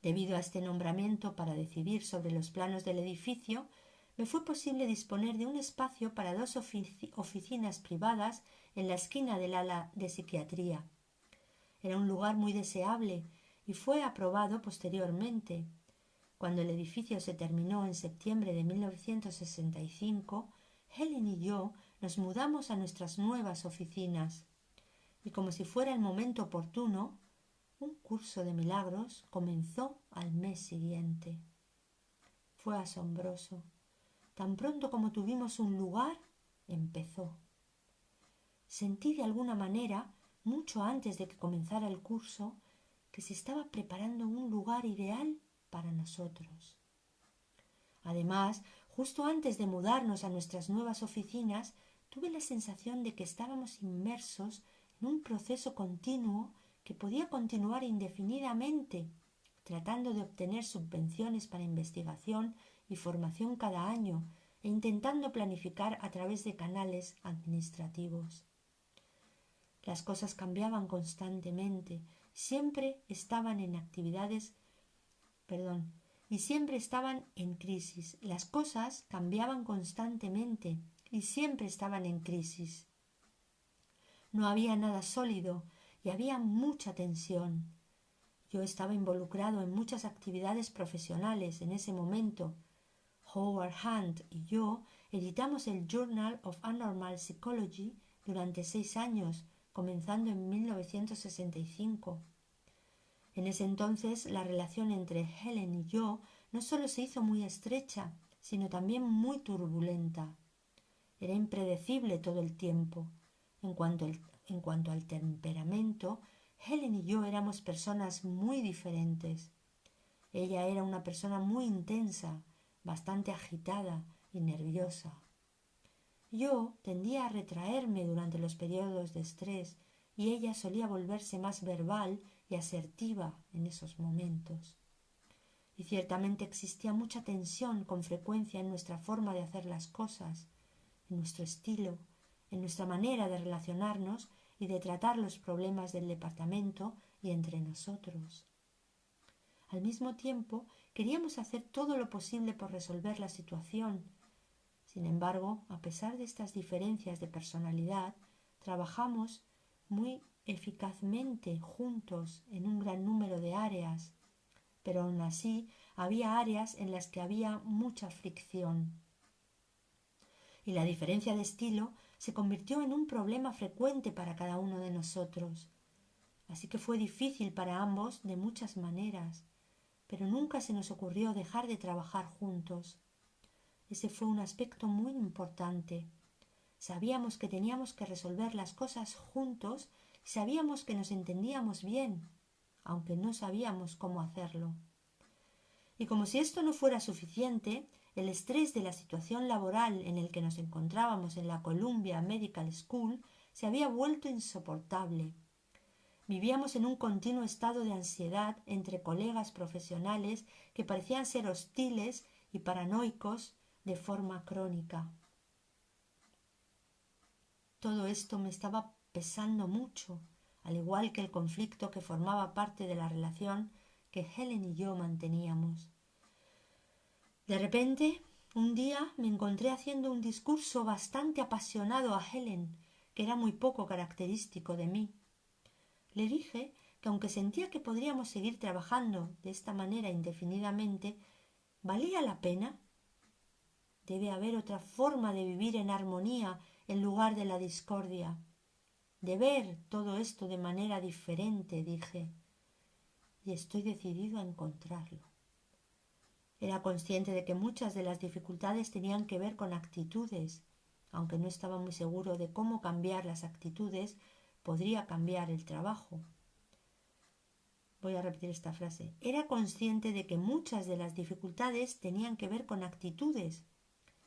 Debido a este nombramiento para decidir sobre los planos del edificio, me fue posible disponer de un espacio para 2 oficinas privadas en la esquina del ala de psiquiatría. Era un lugar muy deseable y fue aprobado posteriormente. Cuando el edificio se terminó en septiembre de 1965, Helen y yo nos mudamos a nuestras nuevas oficinas. Y como si fuera el momento oportuno, un curso de milagros comenzó al mes siguiente. Fue asombroso. Tan pronto como tuvimos un lugar, empezó. Sentí de alguna manera, mucho antes de que comenzara el curso, que se estaba preparando un lugar ideal para nosotros. Además, justo antes de mudarnos a nuestras nuevas oficinas, tuve la sensación de que estábamos inmersos en un proceso continuo que podía continuar indefinidamente tratando de obtener subvenciones para investigación y formación cada año e intentando planificar a través de canales administrativos. Las cosas cambiaban constantemente, siempre estaban en y siempre estaban en crisis. Las cosas cambiaban constantemente y siempre estaban en crisis. No había nada sólido y había mucha tensión. Yo estaba involucrado en muchas actividades profesionales en ese momento. Howard Hunt y yo editamos el Journal of Abnormal Psychology durante 6 años, comenzando en 1965. En ese entonces la relación entre Helen y yo no solo se hizo muy estrecha, sino también muy turbulenta. Era impredecible todo el tiempo. En cuanto al temperamento, Helen y yo éramos personas muy diferentes. Ella era una persona muy intensa, bastante agitada y nerviosa. Yo tendía a retraerme durante los periodos de estrés y ella solía volverse más verbal y asertiva en esos momentos. Y ciertamente existía mucha tensión con frecuencia en nuestra forma de hacer las cosas, en nuestro estilo, en nuestra manera de relacionarnos y de tratar los problemas del departamento y entre nosotros. Al mismo tiempo, queríamos hacer todo lo posible por resolver la situación. Sin embargo, a pesar de estas diferencias de personalidad, trabajamos muy eficazmente juntos en un gran número de áreas, pero aún así había áreas en las que había mucha fricción. Y la diferencia de estilo se convirtió en un problema frecuente para cada uno de nosotros. Así que fue difícil para ambos de muchas maneras, pero nunca se nos ocurrió dejar de trabajar juntos. Ese fue un aspecto muy importante. Sabíamos que teníamos que resolver las cosas juntos y sabíamos que nos entendíamos bien, aunque no sabíamos cómo hacerlo. Y como si esto no fuera suficiente, el estrés de la situación laboral en el que nos encontrábamos en la Columbia Medical School se había vuelto insoportable. Vivíamos en un continuo estado de ansiedad entre colegas profesionales que parecían ser hostiles y paranoicos de forma crónica. Todo esto me estaba pesando mucho, al igual que el conflicto que formaba parte de la relación que Helen y yo manteníamos. De repente, un día me encontré haciendo un discurso bastante apasionado a Helen, que era muy poco característico de mí. Le dije que aunque sentía que podríamos seguir trabajando de esta manera indefinidamente, ¿valía la pena? Debe haber otra forma de vivir en armonía en lugar de la discordia. De ver todo esto de manera diferente, dije, y estoy decidido a encontrarlo. Era consciente de que muchas de las dificultades tenían que ver con actitudes. Aunque no estaba muy seguro de cómo cambiar las actitudes, podría cambiar el trabajo. Voy a repetir esta frase. Era consciente de que muchas de las dificultades tenían que ver con actitudes.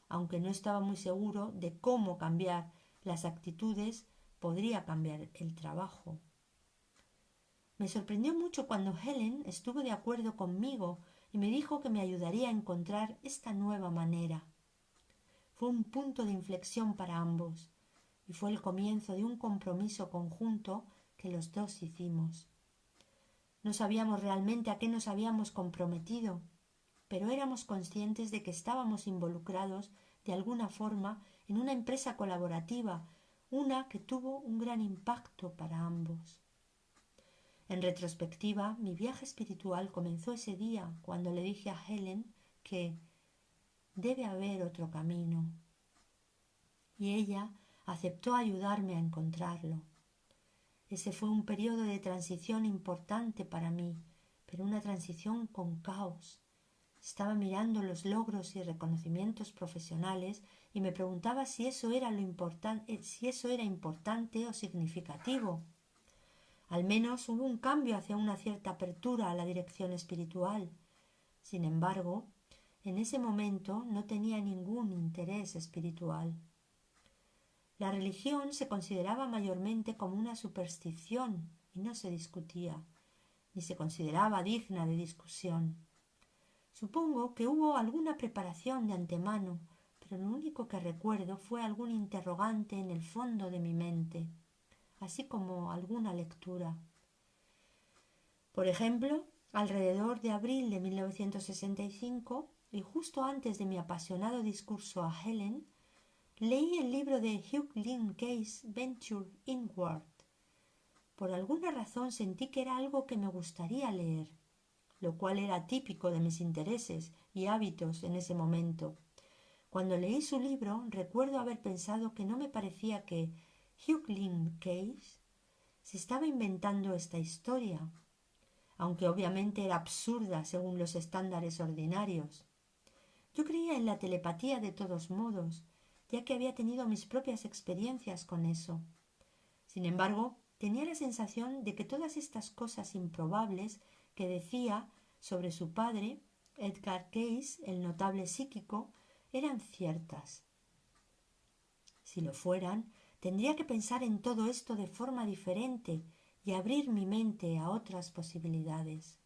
Aunque no estaba muy seguro de cómo cambiar las actitudes, podría cambiar el trabajo. Me sorprendió mucho cuando Helen estuvo de acuerdo conmigo y me dijo que me ayudaría a encontrar esta nueva manera. Fue un punto de inflexión para ambos y fue el comienzo de un compromiso conjunto que los dos hicimos. No sabíamos realmente a qué nos habíamos comprometido, pero éramos conscientes de que estábamos involucrados de alguna forma en una empresa colaborativa, una que tuvo un gran impacto para ambos. En retrospectiva, mi viaje espiritual comenzó ese día cuando le dije a Helen que debe haber otro camino. Y ella aceptó ayudarme a encontrarlo. Ese fue un periodo de transición importante para mí, pero una transición con caos. Estaba mirando los logros y reconocimientos profesionales y me preguntaba si eso era importante o significativo. Al menos hubo un cambio hacia una cierta apertura a la dirección espiritual. Sin embargo, en ese momento no tenía ningún interés espiritual. La religión se consideraba mayormente como una superstición y no se discutía, ni se consideraba digna de discusión. Supongo que hubo alguna preparación de antemano, pero lo único que recuerdo fue algún interrogante en el fondo de mi mente, así como alguna lectura. Por ejemplo, alrededor de abril de 1965, y justo antes de mi apasionado discurso a Helen, leí el libro de Hugh Lynn Case, Venture Inward. Por alguna razón sentí que era algo que me gustaría leer, lo cual era típico de mis intereses y hábitos en ese momento. Cuando leí su libro, recuerdo haber pensado que no me parecía que Hugh Lynn Case se estaba inventando esta historia, aunque obviamente era absurda según los estándares ordinarios. Yo creía en la telepatía de todos modos, ya que había tenido mis propias experiencias con eso. Sin embargo, tenía la sensación de que todas estas cosas improbables que decía sobre su padre, Edgar Cayce, el notable psíquico, eran ciertas. Si lo fueran, tendría que pensar en todo esto de forma diferente y abrir mi mente a otras posibilidades.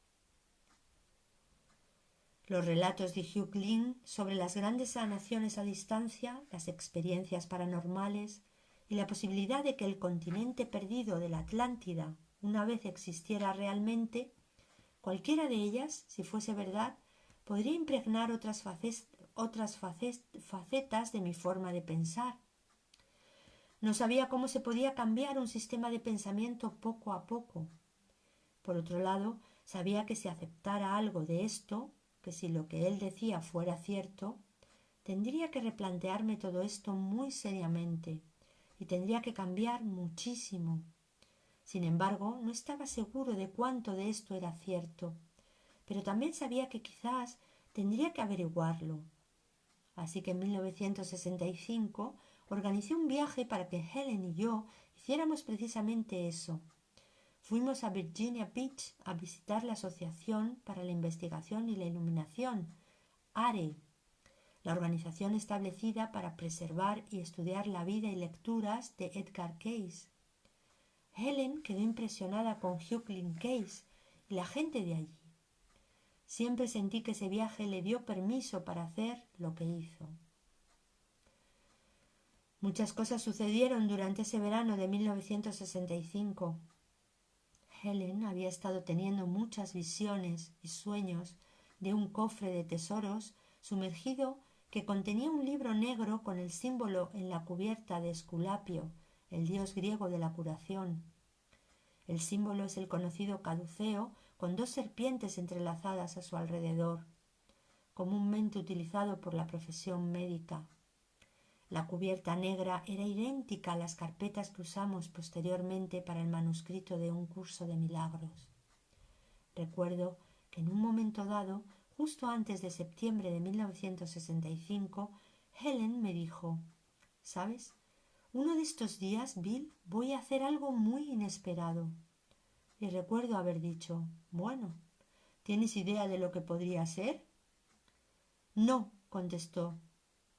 Los relatos de Hugh Lynn sobre las grandes sanaciones a distancia, las experiencias paranormales y la posibilidad de que el continente perdido de la Atlántida una vez existiera realmente, cualquiera de ellas, si fuese verdad, podría impregnar otras facetas de mi forma de pensar. No sabía cómo se podía cambiar un sistema de pensamiento poco a poco. Por otro lado, sabía que si aceptara algo de esto, que si lo que él decía fuera cierto, tendría que replantearme todo esto muy seriamente y tendría que cambiar muchísimo. Sin embargo, no estaba seguro de cuánto de esto era cierto, pero también sabía que quizás tendría que averiguarlo. Así que en 1965 organicé un viaje para que Helen y yo hiciéramos precisamente eso. Fuimos a Virginia Beach a visitar la Asociación para la Investigación y la Iluminación, ARE, la organización establecida para preservar y estudiar la vida y lecturas de Edgar Cayce. Helen quedó impresionada con Hugh Lynn Cayce y la gente de allí. Siempre sentí que ese viaje le dio permiso para hacer lo que hizo. Muchas cosas sucedieron durante ese verano de 1965. Helen había estado teniendo muchas visiones y sueños de un cofre de tesoros sumergido que contenía un libro negro con el símbolo en la cubierta de Esculapio, el dios griego de la curación. El símbolo es el conocido caduceo con dos serpientes entrelazadas a su alrededor, comúnmente utilizado por la profesión médica. La cubierta negra era idéntica a las carpetas que usamos posteriormente para el manuscrito de un curso de milagros. Recuerdo que en un momento dado, justo antes de septiembre de 1965, Helen me dijo: «¿Sabes? Uno de estos días, Bill, voy a hacer algo muy inesperado». Y recuerdo haber dicho: «Bueno, ¿tienes idea de lo que podría ser?» «No», contestó,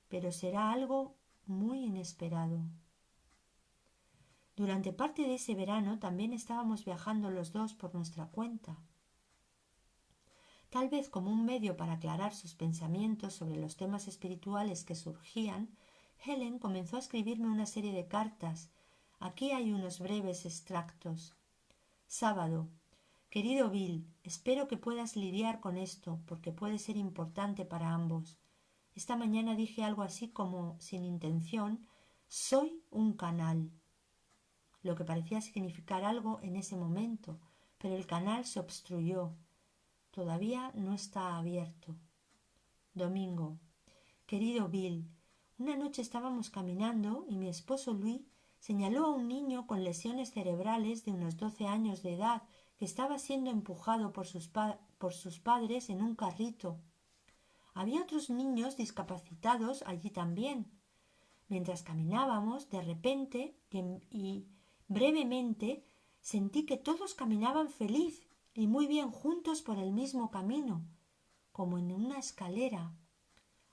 «pero será algo muy inesperado». Durante parte de ese verano también estábamos viajando los dos por nuestra cuenta. Tal vez como un medio para aclarar sus pensamientos sobre los temas espirituales que surgían, Helen comenzó a escribirme una serie de cartas. Aquí hay unos breves extractos. Sábado. Querido Bill, espero que puedas lidiar con esto, porque puede ser importante para ambos. Esta mañana dije algo así como, sin intención, soy un canal, lo que parecía significar algo en ese momento, pero el canal se obstruyó. Todavía no está abierto. Domingo. Querido Bill, una noche estábamos caminando y mi esposo Luis señaló a un niño con lesiones cerebrales de unos 12 años de edad que estaba siendo empujado por sus padres en un carrito. Había otros niños discapacitados allí también. Mientras caminábamos, de repente y brevemente, sentí que todos caminaban feliz y muy bien juntos por el mismo camino, como en una escalera.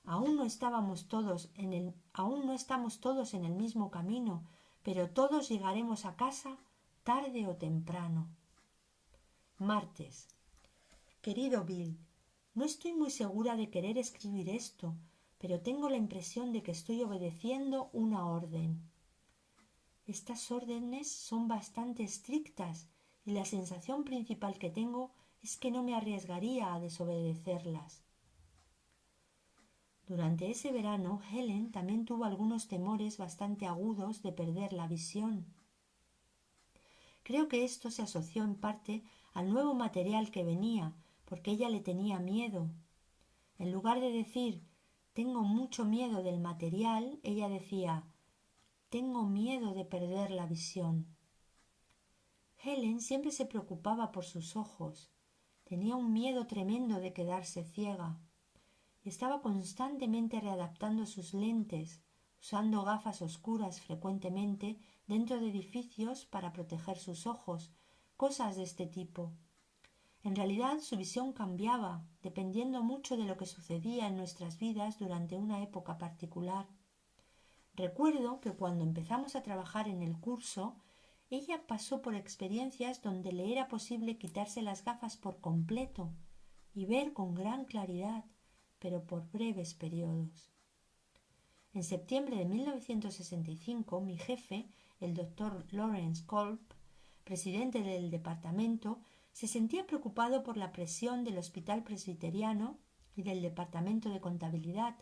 Aún no estamos todos en el mismo camino, pero todos llegaremos a casa tarde o temprano. Martes. Querido Bill, no estoy muy segura de querer escribir esto, pero tengo la impresión de que estoy obedeciendo una orden. Estas órdenes son bastante estrictas y la sensación principal que tengo es que no me arriesgaría a desobedecerlas. Durante ese verano, Helen también tuvo algunos temores bastante agudos de perder la visión. Creo que esto se asoció en parte al nuevo material que venía, porque ella le tenía miedo. En lugar de decir «tengo mucho miedo del material», ella decía «tengo miedo de perder la visión». Helen siempre se preocupaba por sus ojos. Tenía un miedo tremendo de quedarse ciega. Estaba constantemente readaptando sus lentes, usando gafas oscuras frecuentemente dentro de edificios para proteger sus ojos, cosas de este tipo. En realidad su visión cambiaba, dependiendo mucho de lo que sucedía en nuestras vidas durante una época particular. Recuerdo que cuando empezamos a trabajar en el curso, ella pasó por experiencias donde le era posible quitarse las gafas por completo y ver con gran claridad, pero por breves periodos. En septiembre de 1965, mi jefe, el doctor Lawrence Kolb, presidente del departamento, se sentía preocupado por la presión del Hospital Presbiteriano y del Departamento de Contabilidad,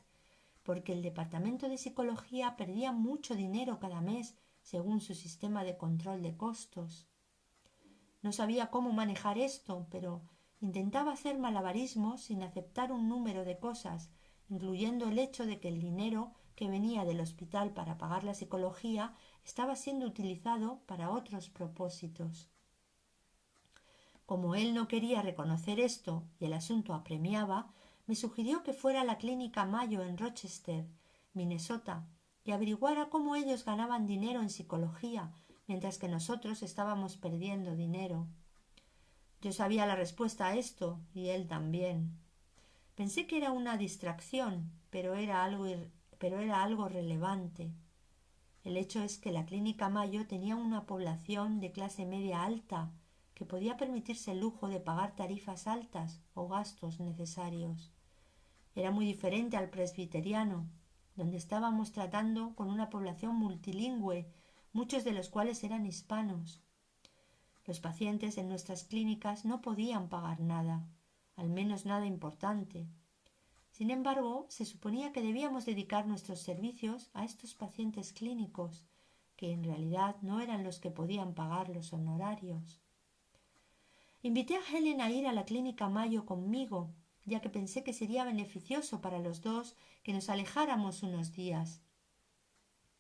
porque el Departamento de Psicología perdía mucho dinero cada mes según su sistema de control de costos. No sabía cómo manejar esto, pero intentaba hacer malabarismos sin aceptar un número de cosas, incluyendo el hecho de que el dinero que venía del hospital para pagar la psicología estaba siendo utilizado para otros propósitos. Como él no quería reconocer esto y el asunto apremiaba, me sugirió que fuera a la clínica Mayo en Rochester, Minnesota, y averiguara cómo ellos ganaban dinero en psicología, mientras que nosotros estábamos perdiendo dinero. Yo sabía la respuesta a esto, y él también. Pensé que era una distracción, pero era algo relevante. El hecho es que la clínica Mayo tenía una población de clase media alta, que podía permitirse el lujo de pagar tarifas altas o gastos necesarios. Era muy diferente al presbiteriano, donde estábamos tratando con una población multilingüe, muchos de los cuales eran hispanos. Los pacientes en nuestras clínicas no podían pagar nada, al menos nada importante. Sin embargo, se suponía que debíamos dedicar nuestros servicios a estos pacientes clínicos, que en realidad no eran los que podían pagar los honorarios. Invité a Helen a ir a la clínica Mayo conmigo, ya que pensé que sería beneficioso para los dos que nos alejáramos unos días.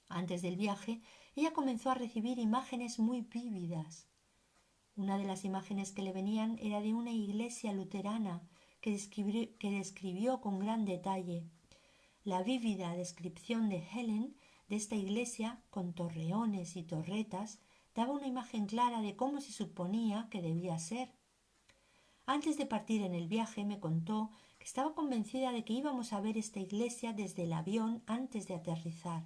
Antes del viaje, ella comenzó a recibir imágenes muy vívidas. Una de las imágenes que le venían era de una iglesia luterana que describió con gran detalle. La vívida descripción de Helen de esta iglesia, con torreones y torretas, daba una imagen clara de cómo se suponía que debía ser. Antes de partir en el viaje me contó que estaba convencida de que íbamos a ver esta iglesia desde el avión antes de aterrizar.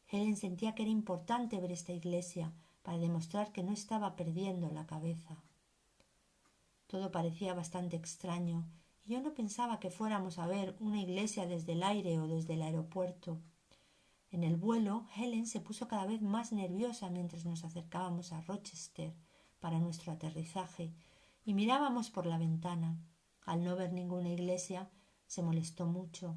Helen sentía que era importante ver esta iglesia para demostrar que no estaba perdiendo la cabeza. Todo parecía bastante extraño y yo no pensaba que fuéramos a ver una iglesia desde el aire o desde el aeropuerto. En el vuelo, Helen se puso cada vez más nerviosa mientras nos acercábamos a Rochester para nuestro aterrizaje y mirábamos por la ventana. Al no ver ninguna iglesia, se molestó mucho.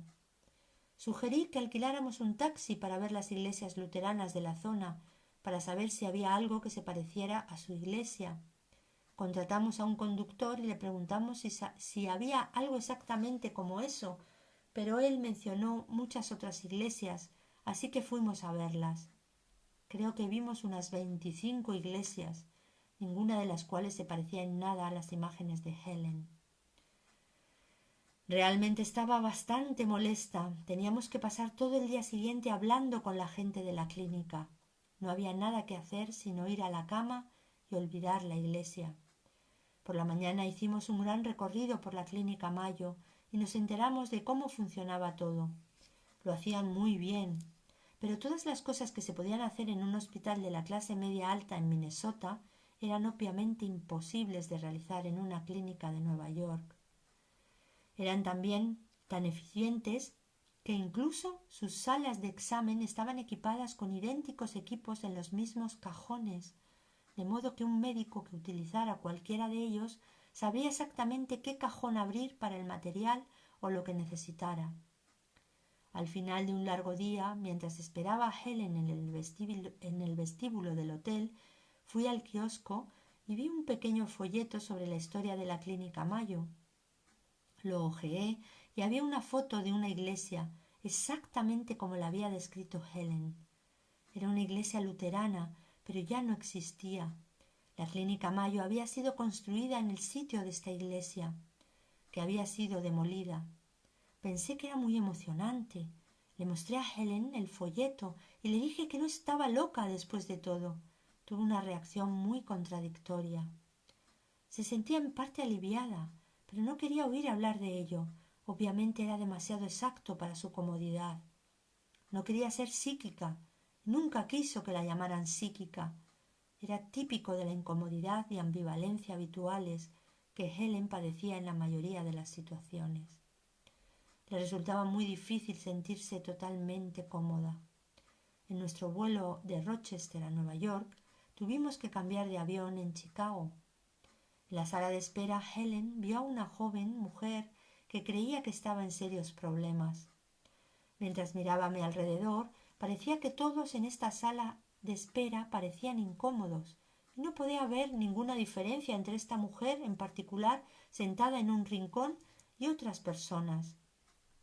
Sugerí que alquiláramos un taxi para ver las iglesias luteranas de la zona, para saber si había algo que se pareciera a su iglesia. Contratamos a un conductor y le preguntamos si había algo exactamente como eso, pero él mencionó muchas otras iglesias, así que fuimos a verlas. Creo que vimos unas 25 iglesias, ninguna de las cuales se parecía en nada a las imágenes de Helen. Realmente estaba bastante molesta. Teníamos que pasar todo el día siguiente hablando con la gente de la clínica. No había nada que hacer sino ir a la cama y olvidar la iglesia. Por la mañana hicimos un gran recorrido por la clínica Mayo y nos enteramos de cómo funcionaba todo. Lo hacían muy bien. pero todas las cosas que se podían hacer en un hospital de la clase media alta en Minnesota eran obviamente imposibles de realizar en una clínica de Nueva York. Eran también tan eficientes que incluso sus salas de examen estaban equipadas con idénticos equipos en los mismos cajones, de modo que un médico que utilizara cualquiera de ellos sabría exactamente qué cajón abrir para el material o lo que necesitara. Al final de un largo día, mientras esperaba a Helen en el vestíbulo del hotel, fui al kiosco y vi un pequeño folleto sobre la historia de la Clínica Mayo. Lo hojeé y había una foto de una iglesia, exactamente como la había descrito Helen. Era una iglesia luterana, pero ya no existía. La Clínica Mayo había sido construida en el sitio de esta iglesia, que había sido demolida. Pensé que era muy emocionante. Le mostré a Helen el folleto y le dije que no estaba loca después de todo. Tuvo una reacción muy contradictoria. Se sentía en parte aliviada, pero no quería oír hablar de ello. Obviamente era demasiado exacto para su comodidad. No quería ser psíquica. Nunca quiso que la llamaran psíquica. Era típico de la incomodidad y ambivalencia habituales que Helen padecía en la mayoría de las situaciones. Le resultaba muy difícil sentirse totalmente cómoda. En nuestro vuelo de Rochester a Nueva York tuvimos que cambiar de avión en Chicago. En la sala de espera Helen vio a una joven mujer que creía que estaba en serios problemas. Mientras miraba a mi alrededor, parecía que todos en esta sala de espera parecían incómodos y no podía haber ninguna diferencia entre esta mujer en particular sentada en un rincón y otras personas.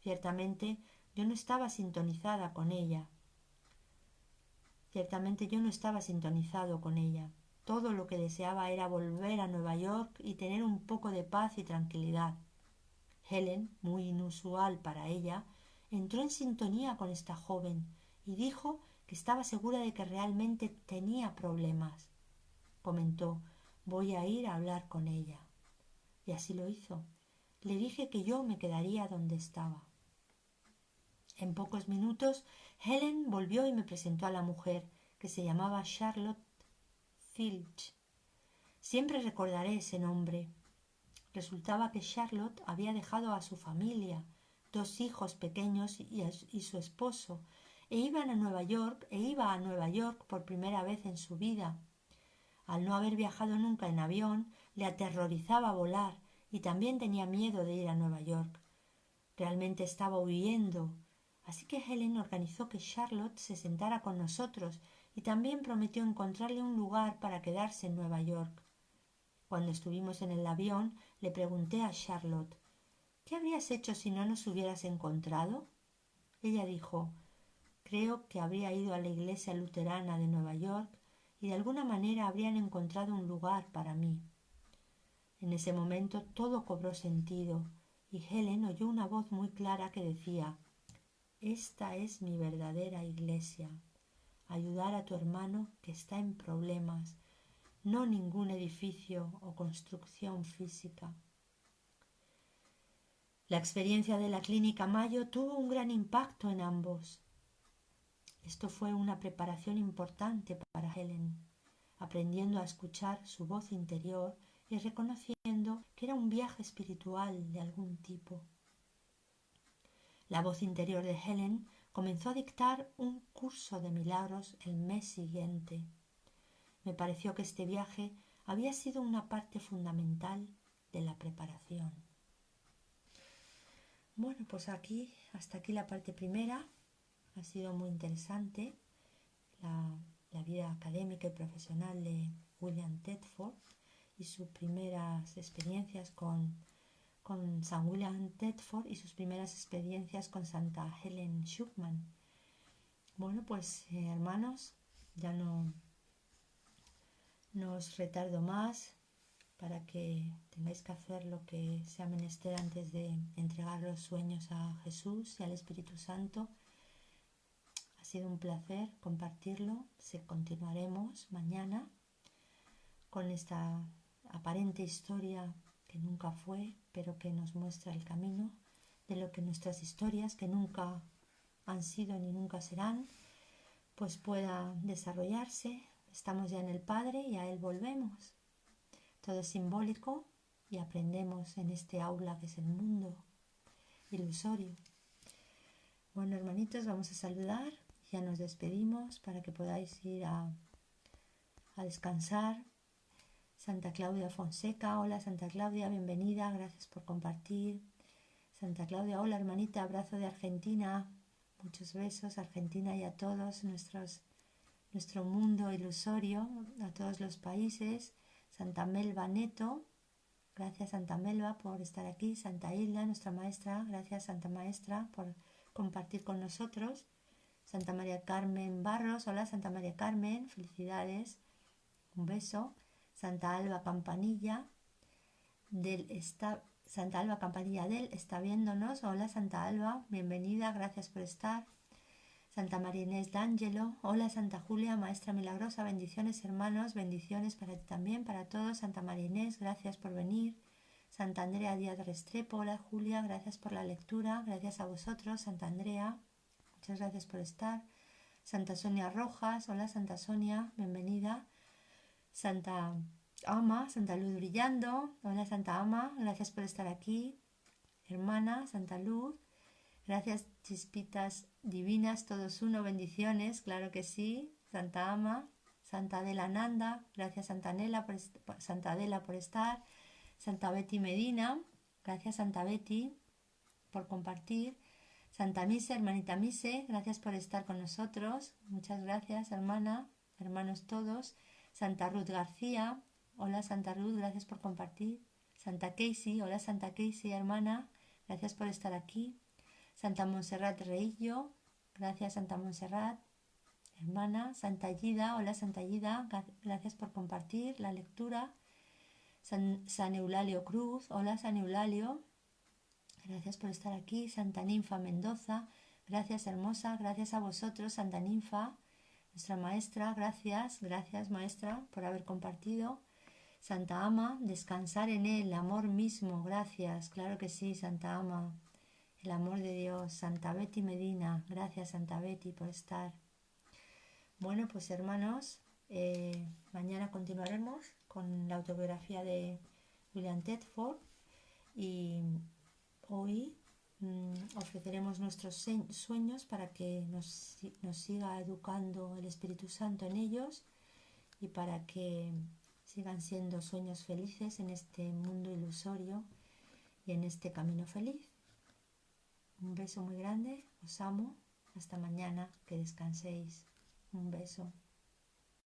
Ciertamente yo no estaba sintonizado con ella. Todo lo que deseaba era volver a Nueva York y tener un poco de paz y tranquilidad. Helen, muy inusual para ella, entró en sintonía con esta joven y dijo que estaba segura de que realmente tenía problemas. Comentó: «Voy a ir a hablar con ella». Y así lo hizo. Le dije que yo me quedaría donde estaba. En pocos minutos Helen volvió y me presentó a la mujer, que se llamaba Charlotte Filch. Siempre recordaré ese nombre. Resultaba que Charlotte había dejado a su familia, 2 hijos pequeños y su esposo, iba a Nueva York por primera vez en su vida. Al no haber viajado nunca en avión, le aterrorizaba volar y también tenía miedo de ir a Nueva York. Realmente estaba huyendo. Así que Helen organizó que Charlotte se sentara con nosotros y también prometió encontrarle un lugar para quedarse en Nueva York. Cuando estuvimos en el avión, le pregunté a Charlotte: «¿Qué habrías hecho si no nos hubieras encontrado?». Ella dijo: «Creo que habría ido a la iglesia luterana de Nueva York y de alguna manera habrían encontrado un lugar para mí». En ese momento todo cobró sentido y Helen oyó una voz muy clara que decía: «Esta es mi verdadera iglesia. Ayudar a tu hermano que está en problemas, no ningún edificio o construcción física». La experiencia de la Clínica Mayo tuvo un gran impacto en ambos. Esto fue una preparación importante para Helen, aprendiendo a escuchar su voz interior y reconociendo que era un viaje espiritual de algún tipo. La voz interior de Helen comenzó a dictar un curso de milagros el mes siguiente. Me pareció que este viaje había sido una parte fundamental de la preparación. Bueno, pues hasta aquí la parte primera. Ha sido muy interesante la vida académica y profesional de William Thetford y sus primeras experiencias con San William Thetford y sus primeras experiencias con Santa Helen Schucman. Bueno, pues hermanos, ya no os retardo más para que tengáis que hacer lo que sea menester antes de entregar los sueños a Jesús y al Espíritu Santo. Ha sido un placer compartirlo. Continuaremos mañana con esta aparente historia que nunca fue, pero que nos muestra el camino de lo que nuestras historias, que nunca han sido ni nunca serán, pues pueda desarrollarse. Estamos ya en el Padre y a Él volvemos. Todo es simbólico y aprendemos en este aula que es el mundo ilusorio. Bueno, hermanitos, vamos a saludar. Ya nos despedimos para que podáis ir a descansar. Santa Claudia Fonseca, hola Santa Claudia, bienvenida, gracias por compartir. Santa Claudia, hola hermanita, abrazo de Argentina, muchos besos Argentina y a todos nuestro mundo ilusorio, a todos los países. Santa Melba Neto, gracias Santa Melba por estar aquí. Santa Hilda, nuestra maestra, gracias Santa Maestra por compartir con nosotros. Santa María Carmen Barros, hola Santa María Carmen, felicidades, un beso. Santa Alba Campanilla Santa Alba Campanilla del está viéndonos, hola Santa Alba, bienvenida, gracias por estar. Santa María Inés D'Angelo, hola Santa Julia, Maestra Milagrosa, bendiciones hermanos, bendiciones para ti también, para todos. Santa María Inés, gracias por venir. Santa Andrea Díaz Restrepo, hola Julia, gracias por la lectura, gracias a vosotros. Santa Andrea, muchas gracias por estar. Santa Sonia Rojas, hola Santa Sonia, bienvenida. Santa Ama, Santa Luz brillando, hola Santa Ama, gracias por estar aquí. Hermana, Santa Luz, gracias chispitas divinas, todos uno, bendiciones, claro que sí. Santa Ama, Santa Adela Nanda, gracias Santa Adela por estar. Santa Betty Medina, gracias Santa Betty por compartir. Santa Mise, hermanita Mise, gracias por estar con nosotros, muchas gracias hermana, hermanos todos. Santa Ruth García, hola Santa Ruth, gracias por compartir. Santa Casey, hola Santa Casey, hermana, gracias por estar aquí. Santa Montserrat Reillo, gracias Santa Montserrat, hermana. Santa Gida, hola Santa Gida, gracias por compartir la lectura. San Eulalio Cruz, hola San Eulalio, gracias por estar aquí. Santa Ninfa Mendoza, gracias hermosa, gracias a vosotros Santa Ninfa, nuestra maestra, gracias maestra por haber compartido. Santa Ama, descansar en él, amor mismo, gracias, claro que sí Santa Ama, el amor de Dios. Santa Betty Medina, gracias Santa Betty por estar. Bueno, pues hermanos, mañana continuaremos con la autobiografía de William Thetford y hoy ofreceremos nuestros sueños para que nos siga educando el Espíritu Santo en ellos y para que sigan siendo sueños felices en este mundo ilusorio y en este camino feliz. Un beso muy grande, os amo, hasta mañana, que descanséis. Un beso.